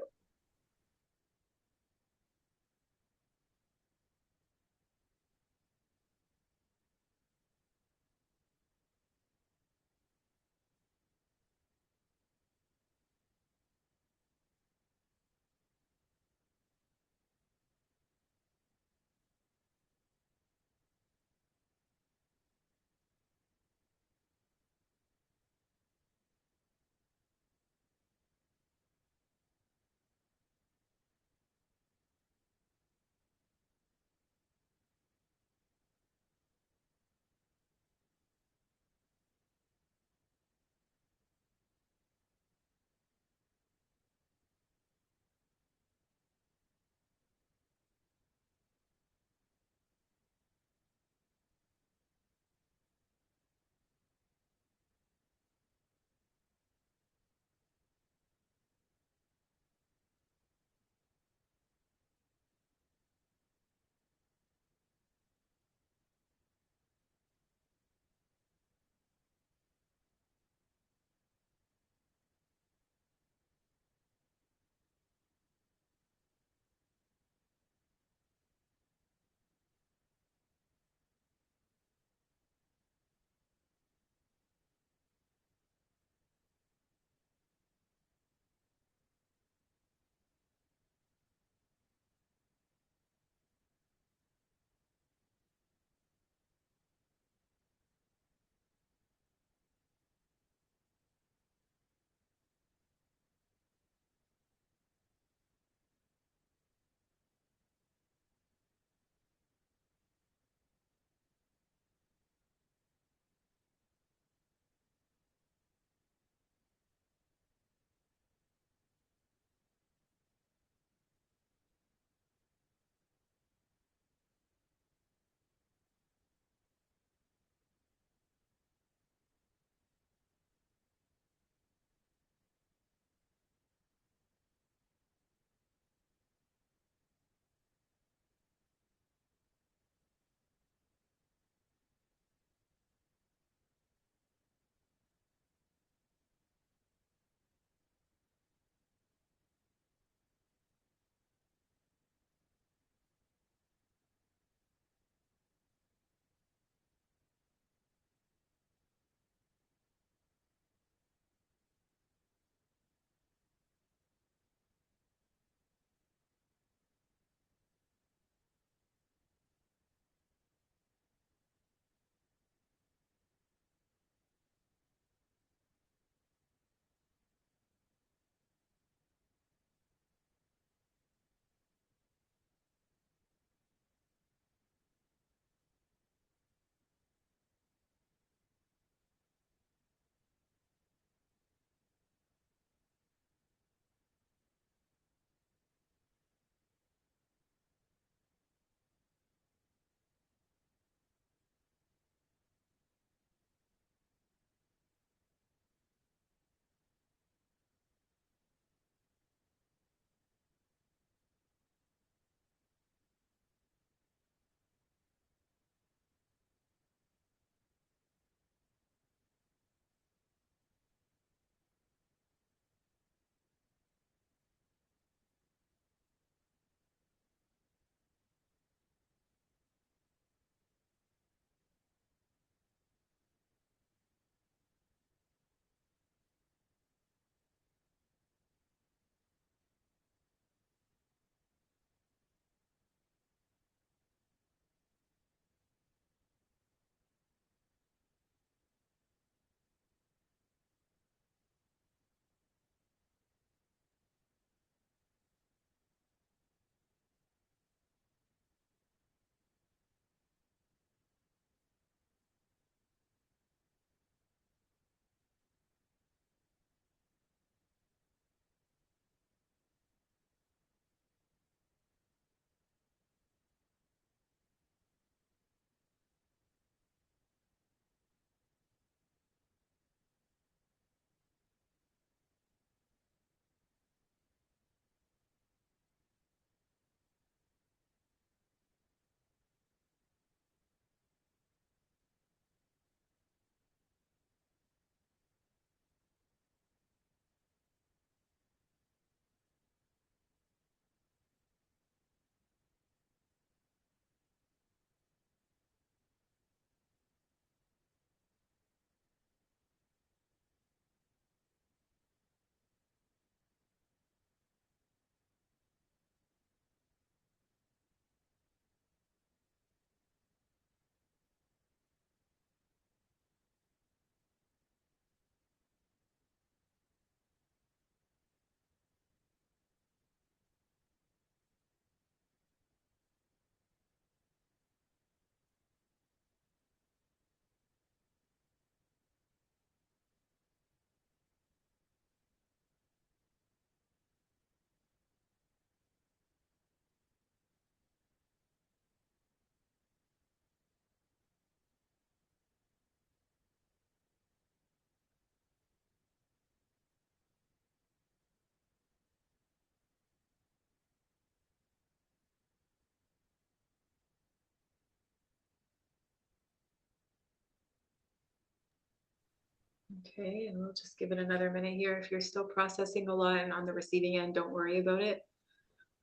Okay, and we'll just give it another minute here. If you're still processing a lot and on the receiving end, don't worry about it.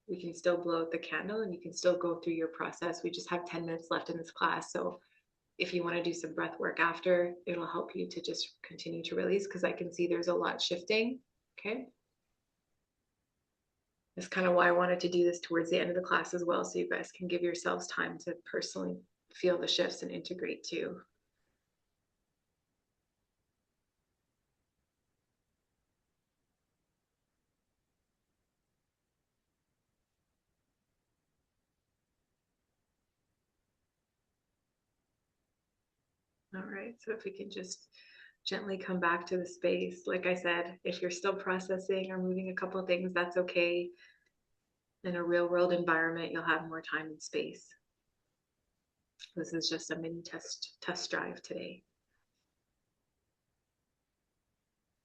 We can still blow out the candle and you can still go through your process. We just have 10 minutes left in this class. So if you want to do some breath work after, it'll help you to just continue to release, because I can see there's a lot shifting. Okay. That's kind of why I wanted to do this towards the end of the class as well, so you guys can give yourselves time to personally feel the shifts and integrate too. All right, so if we can just gently come back to the space. Like I said, if you're still processing or moving a couple of things, that's okay. In a real world environment, you'll have more time and space. This is just a mini test drive today.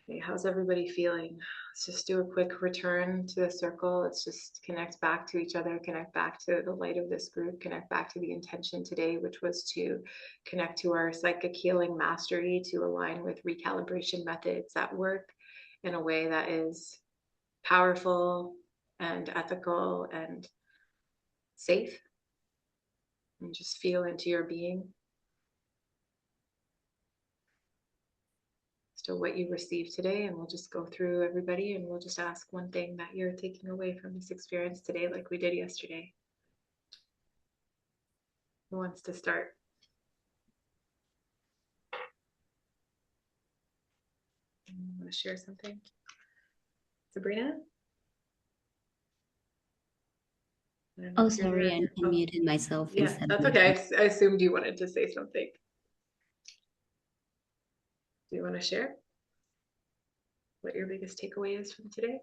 Okay, how's everybody feeling? Let's just do a quick return to the circle. Let's just connect back to each other, connect back to the light of this group, connect back to the intention today, which was to connect to our psychic healing mastery, to align with recalibration methods that work in a way that is powerful and ethical and safe. And just feel into your being. So what you received today, and we'll just go through everybody and we'll just ask one thing that you're taking away from this experience today, like we did yesterday. Who wants to start? Want to share something? Sabrina? Oh, sorry, I unmuted myself. Yeah, that's okay. I assumed you wanted to say something. Do you want to share what your biggest takeaway is from today?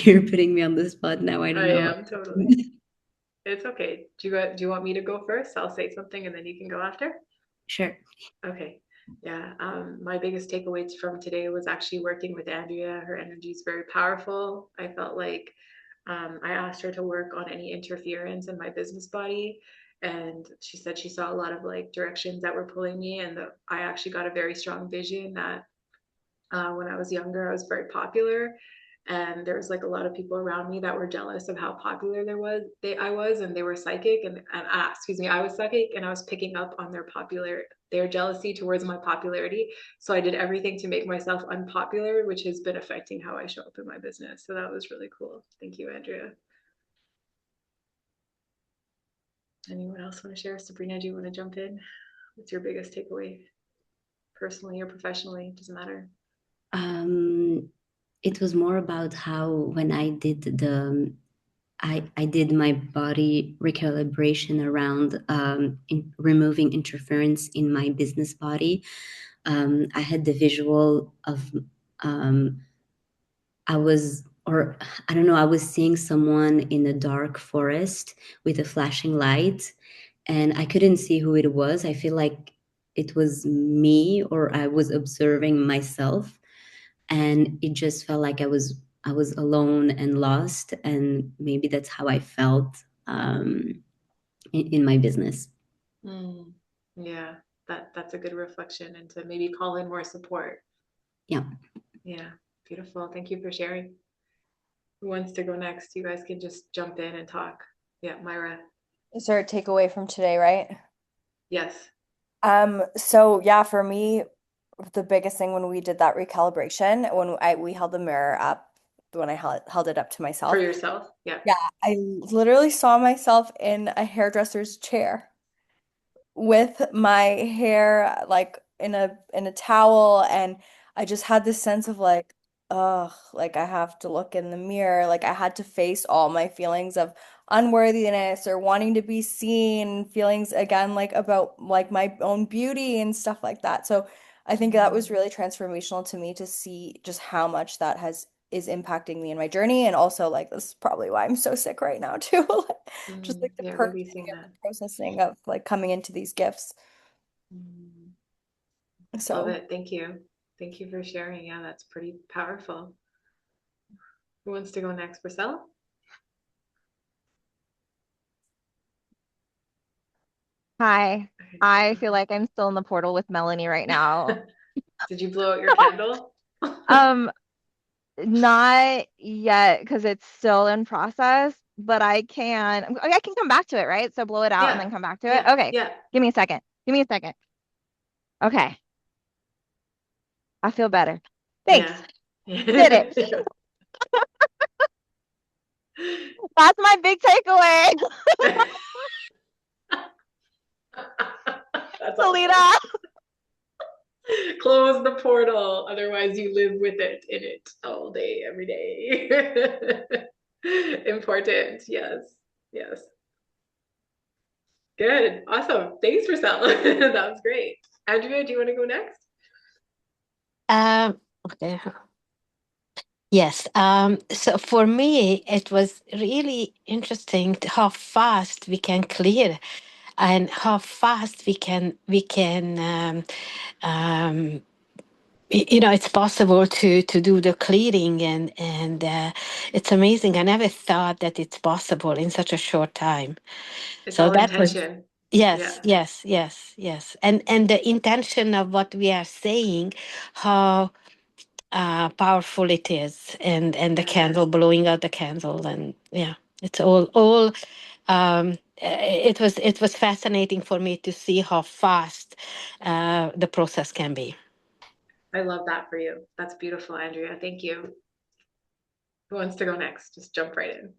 You're putting me on the spot now. I don't know. I am totally. It's okay. Do you want me to go first? I'll say something and then you can go after. Sure. Okay. Yeah. My biggest takeaways from today was actually working with Andrea. Her energy is very powerful. I felt like I asked her to work on any interference in my business body, and she said she saw a lot of like directions that were pulling me, and I actually got a very strong vision that when I was younger, I was very popular, and there was like a lot of people around me that were jealous of how popular I was, and they were psychic, and excuse me, I was psychic, and I was picking up on their jealousy towards my popularity. So I did everything to make myself unpopular, which has been affecting how I show up in my business. So that was really cool. Thank you, Andrea. Anyone else want to share? Sabrina, do you want to jump in? What's your biggest takeaway, personally or professionally? Doesn't matter. It was more about how when I did I did my body recalibration around removing interference in my business body. I had the visual of I don't know, I was seeing someone in a dark forest with a flashing light, and I couldn't see who it was. I feel like it was me, or I was observing myself, and it just felt like I was alone and lost, and maybe that's how I felt in my business. Yeah, that's a good reflection, and to maybe call in more support. Yeah. Yeah, beautiful. Thank you for sharing. Who wants to go next? You guys can just jump in and talk. Yeah, Myra. Is there a takeaway from today, right? Yes. So yeah, for me, the biggest thing when we did that recalibration, when we held the mirror up, when I held it up to myself. For yourself? Yeah. Yeah, I literally saw myself in a hairdresser's chair with my hair like in a towel, and I just had this sense of like, ugh, like I have to look in the mirror, like I had to face all my feelings of unworthiness or wanting to be seen, feelings again like about like my own beauty and stuff like that. So I think that was really transformational to me to see just how much that is impacting me in my journey, and also like this is probably why I'm so sick right now too. Just like the releasing processing that. Processing of like coming into these gifts. So love it. Thank you. Thank you for sharing. Yeah, that's pretty powerful. Who wants to go next? Marcel? Hi. I feel like I'm still in the portal with Melanie right now. Did you blow out your candle? Um, Not yet because it's still in process, but I can come back to it, right? So blow it out and Yeah, then come back to it. yeah, Okay. yeah. Give me a second. Give me a second. Okay. I feel better. Thanks. Yeah. Did it. That's my big takeaway. That's Selena. awesome. Close the portal, otherwise you live with it, in it, all day, every day. Important. Yes. Yes. Good. Awesome. Thanks, Marcel. That was great. Andrea, do you want to go next? Okay. Yes. So for me, it was really interesting how fast we can clear and how fast we can it's possible to do the clearing and it's amazing. I never thought that it's possible in such a short time. It's So all that was intention. yes, Yeah. yes, yes, yes. And the intention of what we are saying, how powerful it is, and the Yeah. candle, blowing out the candle, and yeah, it's all it was fascinating for me to see how fast the process can be. I love that for you. That's beautiful, Andrea. Thank you. Who wants to go next? Just jump right in.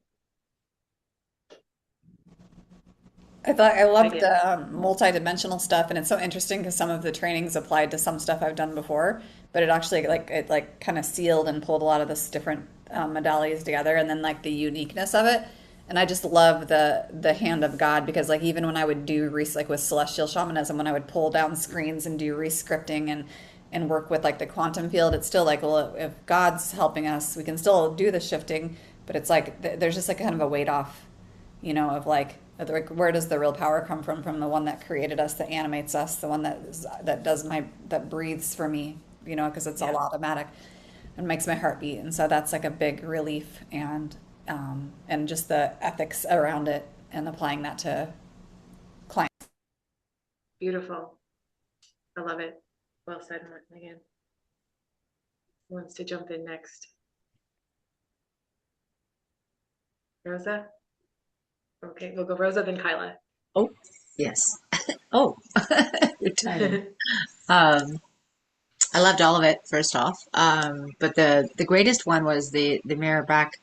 I loved Megan. the multi-dimensional stuff, and it's so interesting because some of the trainings applied to some stuff I've done before, but it kind of sealed and pulled a lot of this different modalities together, and then like the uniqueness of it. And I just love the hand of God because like even when I would do like with celestial shamanism, when I would pull down screens and do rescripting and work with like the quantum field, it's still like, well, if God's helping us, we can still do the shifting, but it's like there's just like kind of a weight off, of like where does the real power come from the one that created us, that animates us, the one that breathes for me, because it's all automatic and makes my heart beat. And so that's like a big relief, and just the ethics around it and applying that to clients. Beautiful. I love it. Well said, Megan. Who wants to jump in next? Rosa? Okay, we'll go Rosa, then Kyla. Oh, yes. Oh, good timing. I loved all of it, first off. But the greatest one was the mirror back,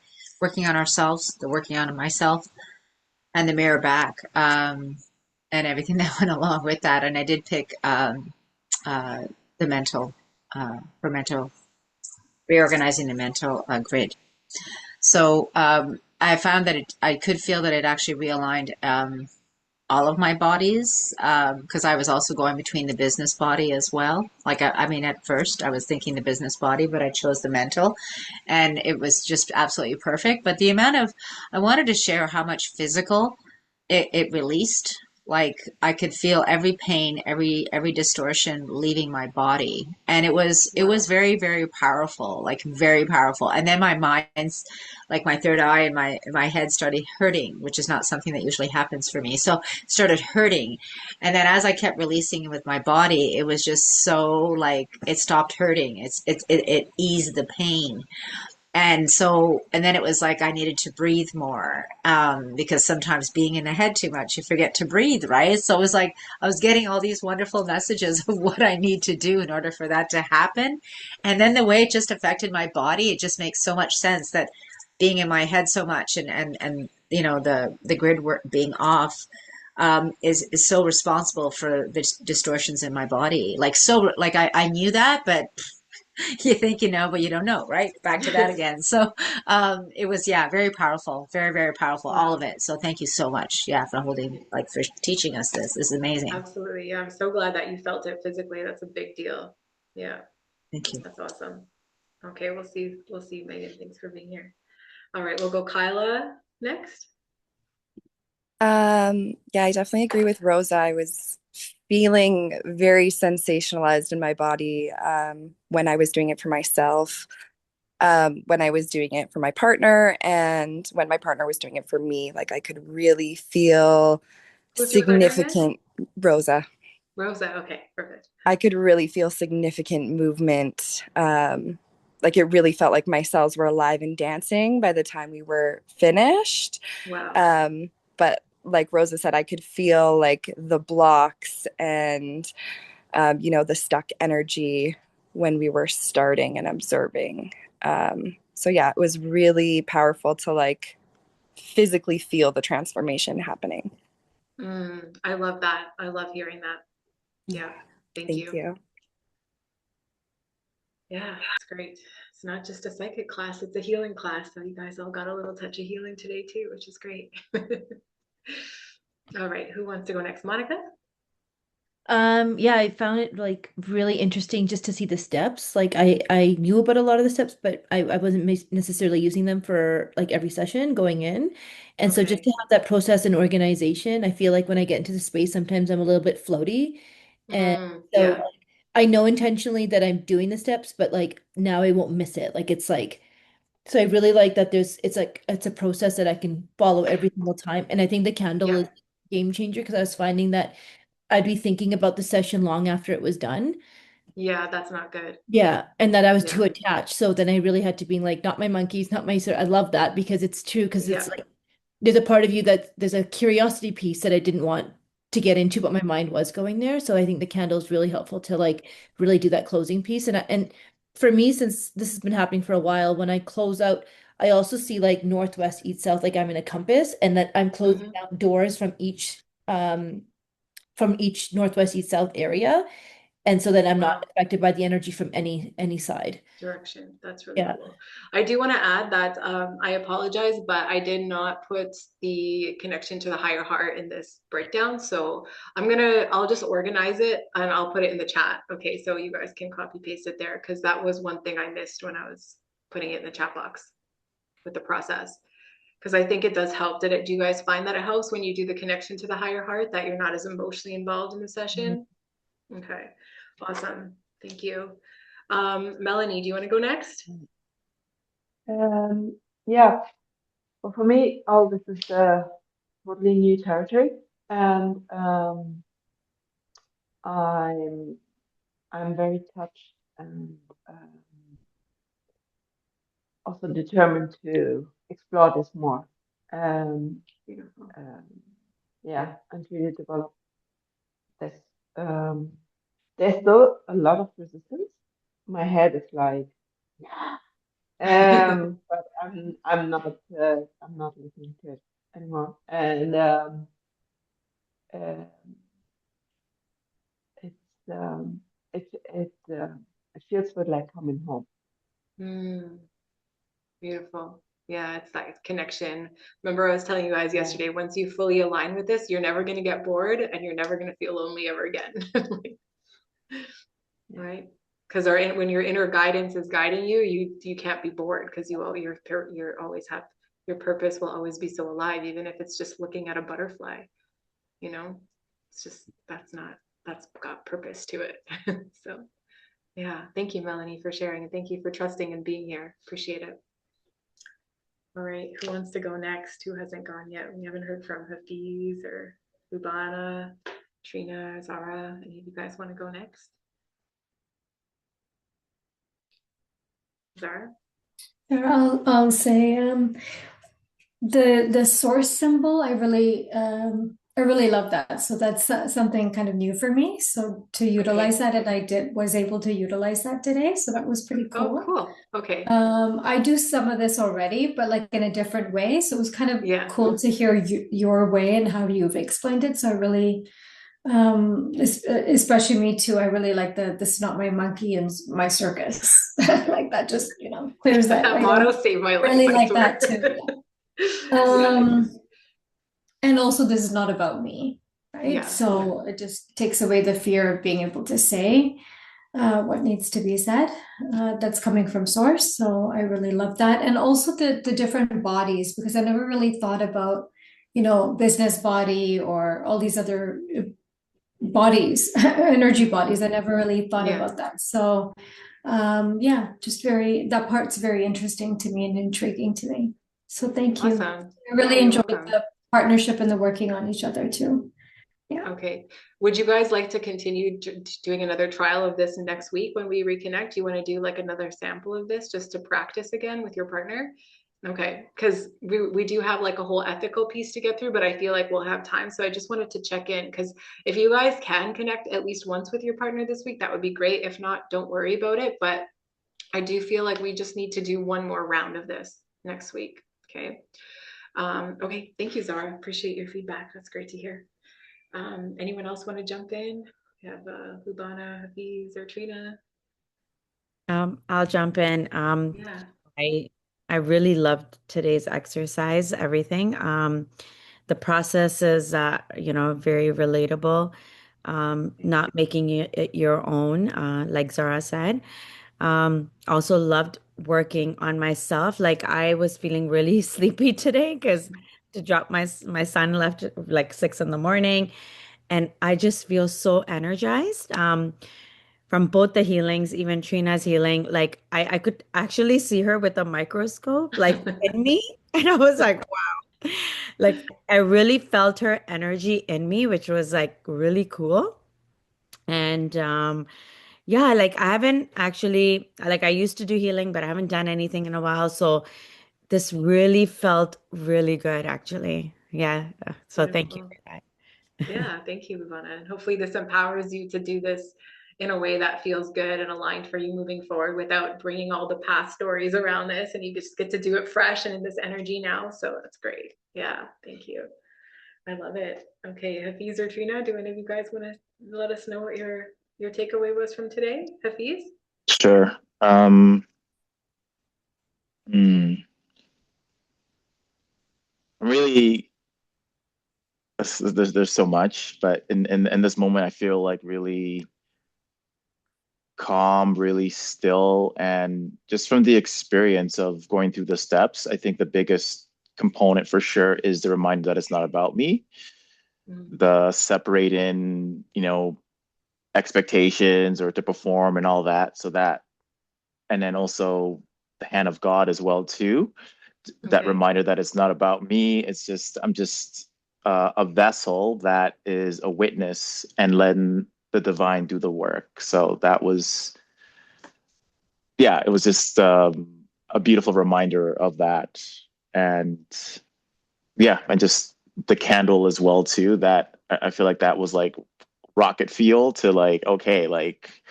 working on ourselves, the working on myself, and the mirror back, and everything that went along with that. And I did pick the mental, for mental, reorganizing the mental grid. So I found that I could feel that it actually realigned all of my bodies, because I was also going between the business body as well. Like, I mean, at first I was thinking the business body, but I chose the mental, and it was just absolutely perfect. But the amount of, I wanted to share how much physical it released. Like, I could feel every pain, every distortion leaving my body, and it was Wow. very, very powerful, like very powerful. And then my mind's, like my third eye and my head started hurting, which is not something that usually happens for me. So it started hurting, and then as I kept releasing with my body, it was just so, like, it stopped hurting. It eased the pain. And so, and then it was like I needed to breathe more, because sometimes being in the head too much, you forget to breathe, right? So it was like I was getting all these wonderful messages of what I need to do in order for that to happen. And then the way it just affected my body, it just makes so much sense that being in my head so much, and the grid work being off, is so responsible for the distortions in my body. Like, so, like, I knew that, but you think you know, but you don't know, right? Back to that again. So it was, yeah, very powerful, very, very powerful, all of Wow. it. So thank you so much, yeah, for holding, like, for teaching us this. This is amazing. Absolutely. Yeah, I'm so glad that you felt it physically. That's a big deal. Yeah, Thank you. that's awesome. Okay, we'll see. We'll see, Megan. Thanks for being here. All right, we'll go Kyla next. Yeah, I definitely agree with Rosa. I was feeling very sensationalized in my body when I was doing it for myself, when I was doing it for my partner, and when my partner was doing it for me. Like, I could really feel Who's your partner again? significant, Rosa. Rosa, okay, perfect. I could really feel significant movement. Like it really felt like my cells were alive and dancing by the time we were finished. Wow. But like Rosa said, I could feel like the blocks and, the stuck energy when we were starting and observing. So yeah, it was really powerful to like physically feel the transformation happening. I love that. I love hearing that. Yeah, thank you. Yeah, it's great. It's not just a psychic class, it's a healing class. So you guys all got a little touch of healing today too, which is great. All right, who wants to go next? Monica? Yeah, I found it like really interesting just to see the steps. Like I knew about a lot of the steps, but I wasn't necessarily using them for like every session going in. And so just Okay. to have that process and organization, I feel like when I get into the space, sometimes I'm a little bit floaty. And so Yeah. I know intentionally that I'm doing the steps, but like now I won't miss it. Like it's like, so I really like that it's like it's a process that I can follow every single time. And I think the candle is a game changer because I was finding that I'd be thinking about the session long after it was done. Yeah, that's not good. Yeah, and that I was too attached. So then I really had to be like, not my monkeys, not my sir. I love that because it's true because it's like there's a part of you that there's a curiosity piece that I didn't want to get into, but my mind was going there. So I think the candle is really helpful to like really do that closing piece. And for me, since this has been happening for a while, when I close out, I also see like northwest, east, south, like I'm in a compass, and that I'm closing out doors from each northwest, east, south area. And so that I'm not affected by the energy from any side. Direction. That's really cool. I do want to add that I apologize, but I did not put the connection to the higher heart in this breakdown. So I'll just organize it and I'll put it in the chat. Okay, so you guys can copy paste it there because that was one thing I missed when I was putting it in the chat box with the process. Because I think it does help. Do you guys find that it helps when you do the connection to the higher heart, that you're not as emotionally involved in the session? Okay, awesome. Thank you. Melanie, do you want to go next? Yeah. Well, for me, all this is totally new territory, and I'm very touched and also determined to explore this more. Yeah, and really develop this. There's still a lot of resistance. My head is like, but I'm not listening to it anymore, and it feels good like coming home. Beautiful. Yeah, it's that connection. Remember, I was telling you guys yesterday, once you fully align with this, you're never going to get bored and you're never going to feel lonely ever again. Right? Because when your inner guidance is guiding you, you can't be bored because you're always have your purpose will always be so alive, even if it's just looking at a butterfly. It's just that's got purpose to it. So yeah, thank you, Melanie, for sharing, and thank you for trusting and being here. Appreciate it. All right, who wants to go next? Who hasn't gone yet? We haven't heard from Hafiz or Lubana, Trina, Zara. Any of you guys want to go next? Zara? I'll say the source symbol. I really love that. So that's something kind of new for me. So to utilize that, and I was able to utilize that today. So that was pretty cool. Oh, cool. Okay. I do some of this already, but like in a different way. So it was kind of cool to hear your way and how you've explained it. So I really, especially me too. I really like this is not my monkey and my circus. Like that just, clears that. That motto saved my life. Really like that too. And also this is not about me, right? So it just takes away the fear of being able to say what needs to be said. That's coming from source. So I really love that. And also the different bodies, because I never really thought about, business body or all these other bodies, energy bodies. I never really thought about that. So just that part's very interesting to me and intriguing to me. So thank you. Awesome. I really enjoyed the partnership and the working on each other too. Yeah. Okay. Would you guys like to continue doing another trial of this next week when we reconnect? You want to do like another sample of this just to practice again with your partner? Okay, because we do have like a whole ethical piece to get through, but I feel like we'll have time. So I just wanted to check in because if you guys can connect at least once with your partner this week, that would be great. If not, don't worry about it. But I do feel like we just need to do one more round of this next week. Okay. Okay. Thank you, Zara. Appreciate your feedback. That's great to hear. Anyone else want to jump in? We have Lubana, Hafiz, or Trina. I'll jump in. Yeah. I really loved today's exercise, everything. The process is very relatable. Not making it your own, like Zara said. Also loved working on myself. Like I was feeling really sleepy today because to drop my son left at like 6 in the morning, and I just feel so energized. From both the healings, even Trina's healing, like I could actually see her with a microscope, like in me. And I was like, wow. Like I really felt her energy in me, which was like really cool. And yeah, like I haven't actually, like I used to do healing, but I haven't done anything in a while. So this really felt really good, actually. Yeah. So thank you Beautiful. for that. Yeah, thank you, Lubana. And hopefully this empowers you to do this in a way that feels good and aligned for you moving forward without bringing all the past stories around this. And you just get to do it fresh and in this energy now. So that's great. Yeah, thank you. I love it. Okay, Hafiz or Trina, do any of you guys want to let us know what your takeaway was from today? Hafiz? Sure. Hmm, I'm really there's so much, but in this moment, I feel like really calm, really still, and just from the experience of going through the steps, I think the biggest component for sure is the reminder that it's not about me. The separating, expectations or to perform and all that, so that, and then also the hand of God as well too. That Okay. reminder that it's not about me. I'm just a vessel that is a witness and letting the divine do the work. So that was, yeah, it was just a beautiful reminder of that. And yeah, and just the candle as well too. That I feel like that was like rocket fuel to like, okay, like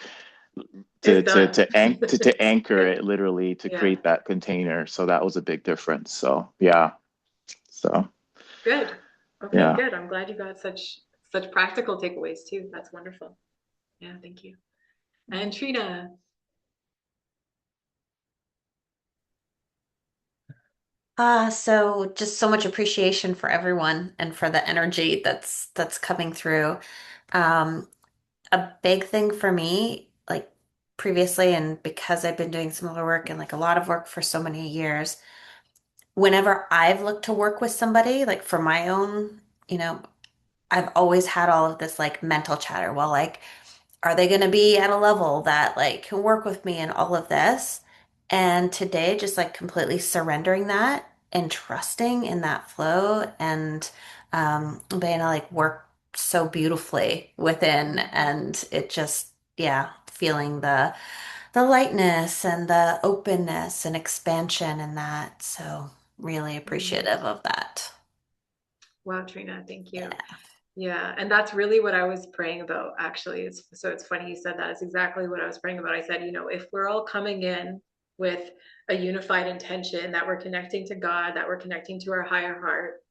to anchor it literally to Yeah. create that container. So that was a big difference. So yeah. So Good. Okay, yeah. good. I'm glad you got such practical takeaways too. That's wonderful. Yeah, thank you. And Trina. So just so much appreciation for everyone and for the energy that's coming through. Um, a big thing for me, like previously, and because I've been doing similar work and like a lot of work for so many years, whenever I've looked to work with somebody, like for my own, I've always had all of this like mental chatter. Well, like, are they going to be at a level that like can work with me and all of this? And today, just like completely surrendering that and trusting in that flow and being able to like work so beautifully within, and it just, yeah, feeling the lightness and the openness and expansion in that. So really appreciative of that. Wow, Trina, thank you. Yeah. Yeah, and that's really what I was praying about, actually. It's funny you said that. It's exactly what I was praying about. I said, if we're all coming in with a unified intention that we're connecting to God, that we're connecting to our higher heart,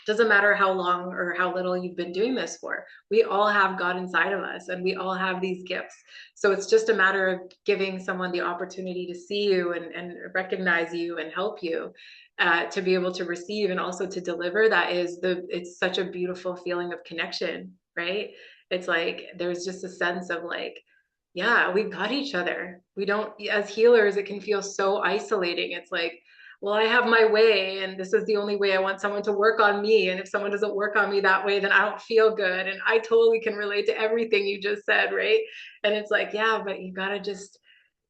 doesn't matter how long or how little you've been doing this for. We all have God inside of us and we all have these gifts. So it's just a matter of giving someone the opportunity to see you and recognize you and help you to be able to receive and also to deliver. It's such a beautiful feeling of connection, right? It's like there's just a sense of like, yeah, we got each other. We don't, as healers, it can feel so isolating. It's like, well, I have my way, and this is the only way I want someone to work on me. And if someone doesn't work on me that way, then I don't feel good. And I totally can relate to everything you just said, right? And it's like, yeah, but you gotta just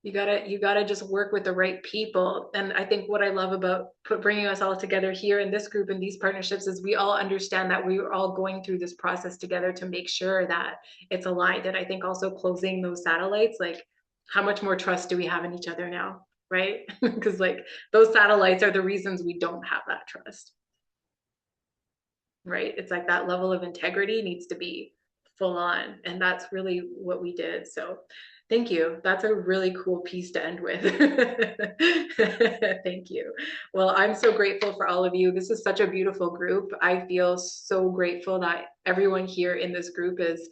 You gotta just work with the right people. And I think what I love about bringing us all together here in this group and these partnerships is we all understand that we are all going through this process together to make sure that it's aligned. And I think also closing those satellites, like how much more trust do we have in each other now, right? Because like those satellites are the reasons we don't have that trust, right? It's like that level of integrity needs to be full on, and that's really what we did. So thank you. That's a really cool piece to end with. Thank you. Well, I'm so grateful for all of you. This is such a beautiful group. I feel so grateful that everyone here in this group is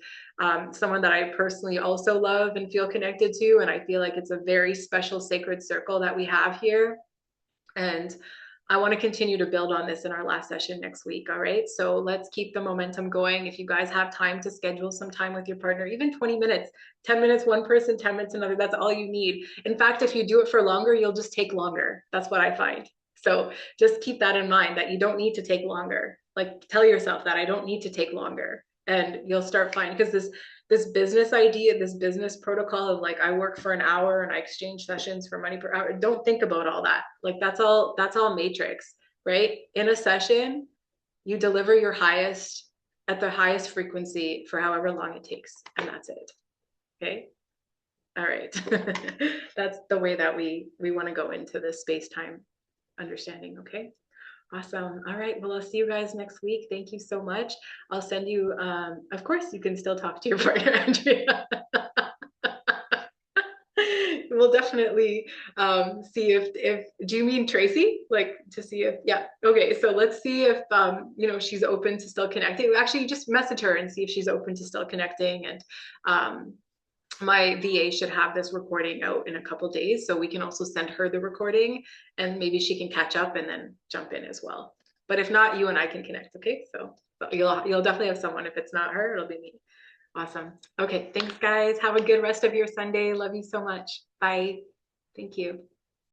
someone that I personally also love and feel connected to. And I feel like it's a very special sacred circle that we have here. And I want to continue to build on this in our last session next week. All right. So let's keep the momentum going. If you guys have time to schedule some time with your partner, even 20 minutes, 10 minutes, one person, 10 minutes, another, that's all you need. In fact, if you do it for longer, you'll just take longer. That's what I find. So just keep that in mind, that you don't need to take longer. Like tell yourself that I don't need to take longer, and you'll start finding, because this business idea, this business protocol of like, I work for an hour and I exchange sessions for money per hour. Don't think about all that. Like that's all matrix, right? In a session, you deliver your highest at the highest frequency for however long it takes. And that's it. Okay. All right. That's the way that we want to go into this space-time understanding. Okay. Awesome. All right. Well, I'll see you guys next week. Thank you so much. I'll send you, of course, you can still talk to your partner, Andrea. We'll definitely see if, do you mean Tracy? Like to see if, yeah. Okay. So let's see if, you know, she's open to still connecting. Actually, just message her and see if she's open to still connecting. And my VA should have this recording out in a couple days, so we can also send her the recording and maybe she can catch up and then jump in as well. But if not, you and I can connect. Okay. So you'll definitely have someone. If it's not her, it'll be me. Awesome. Okay. Thanks guys. Have a good rest of your Sunday. Love you so much. Bye. Thank you.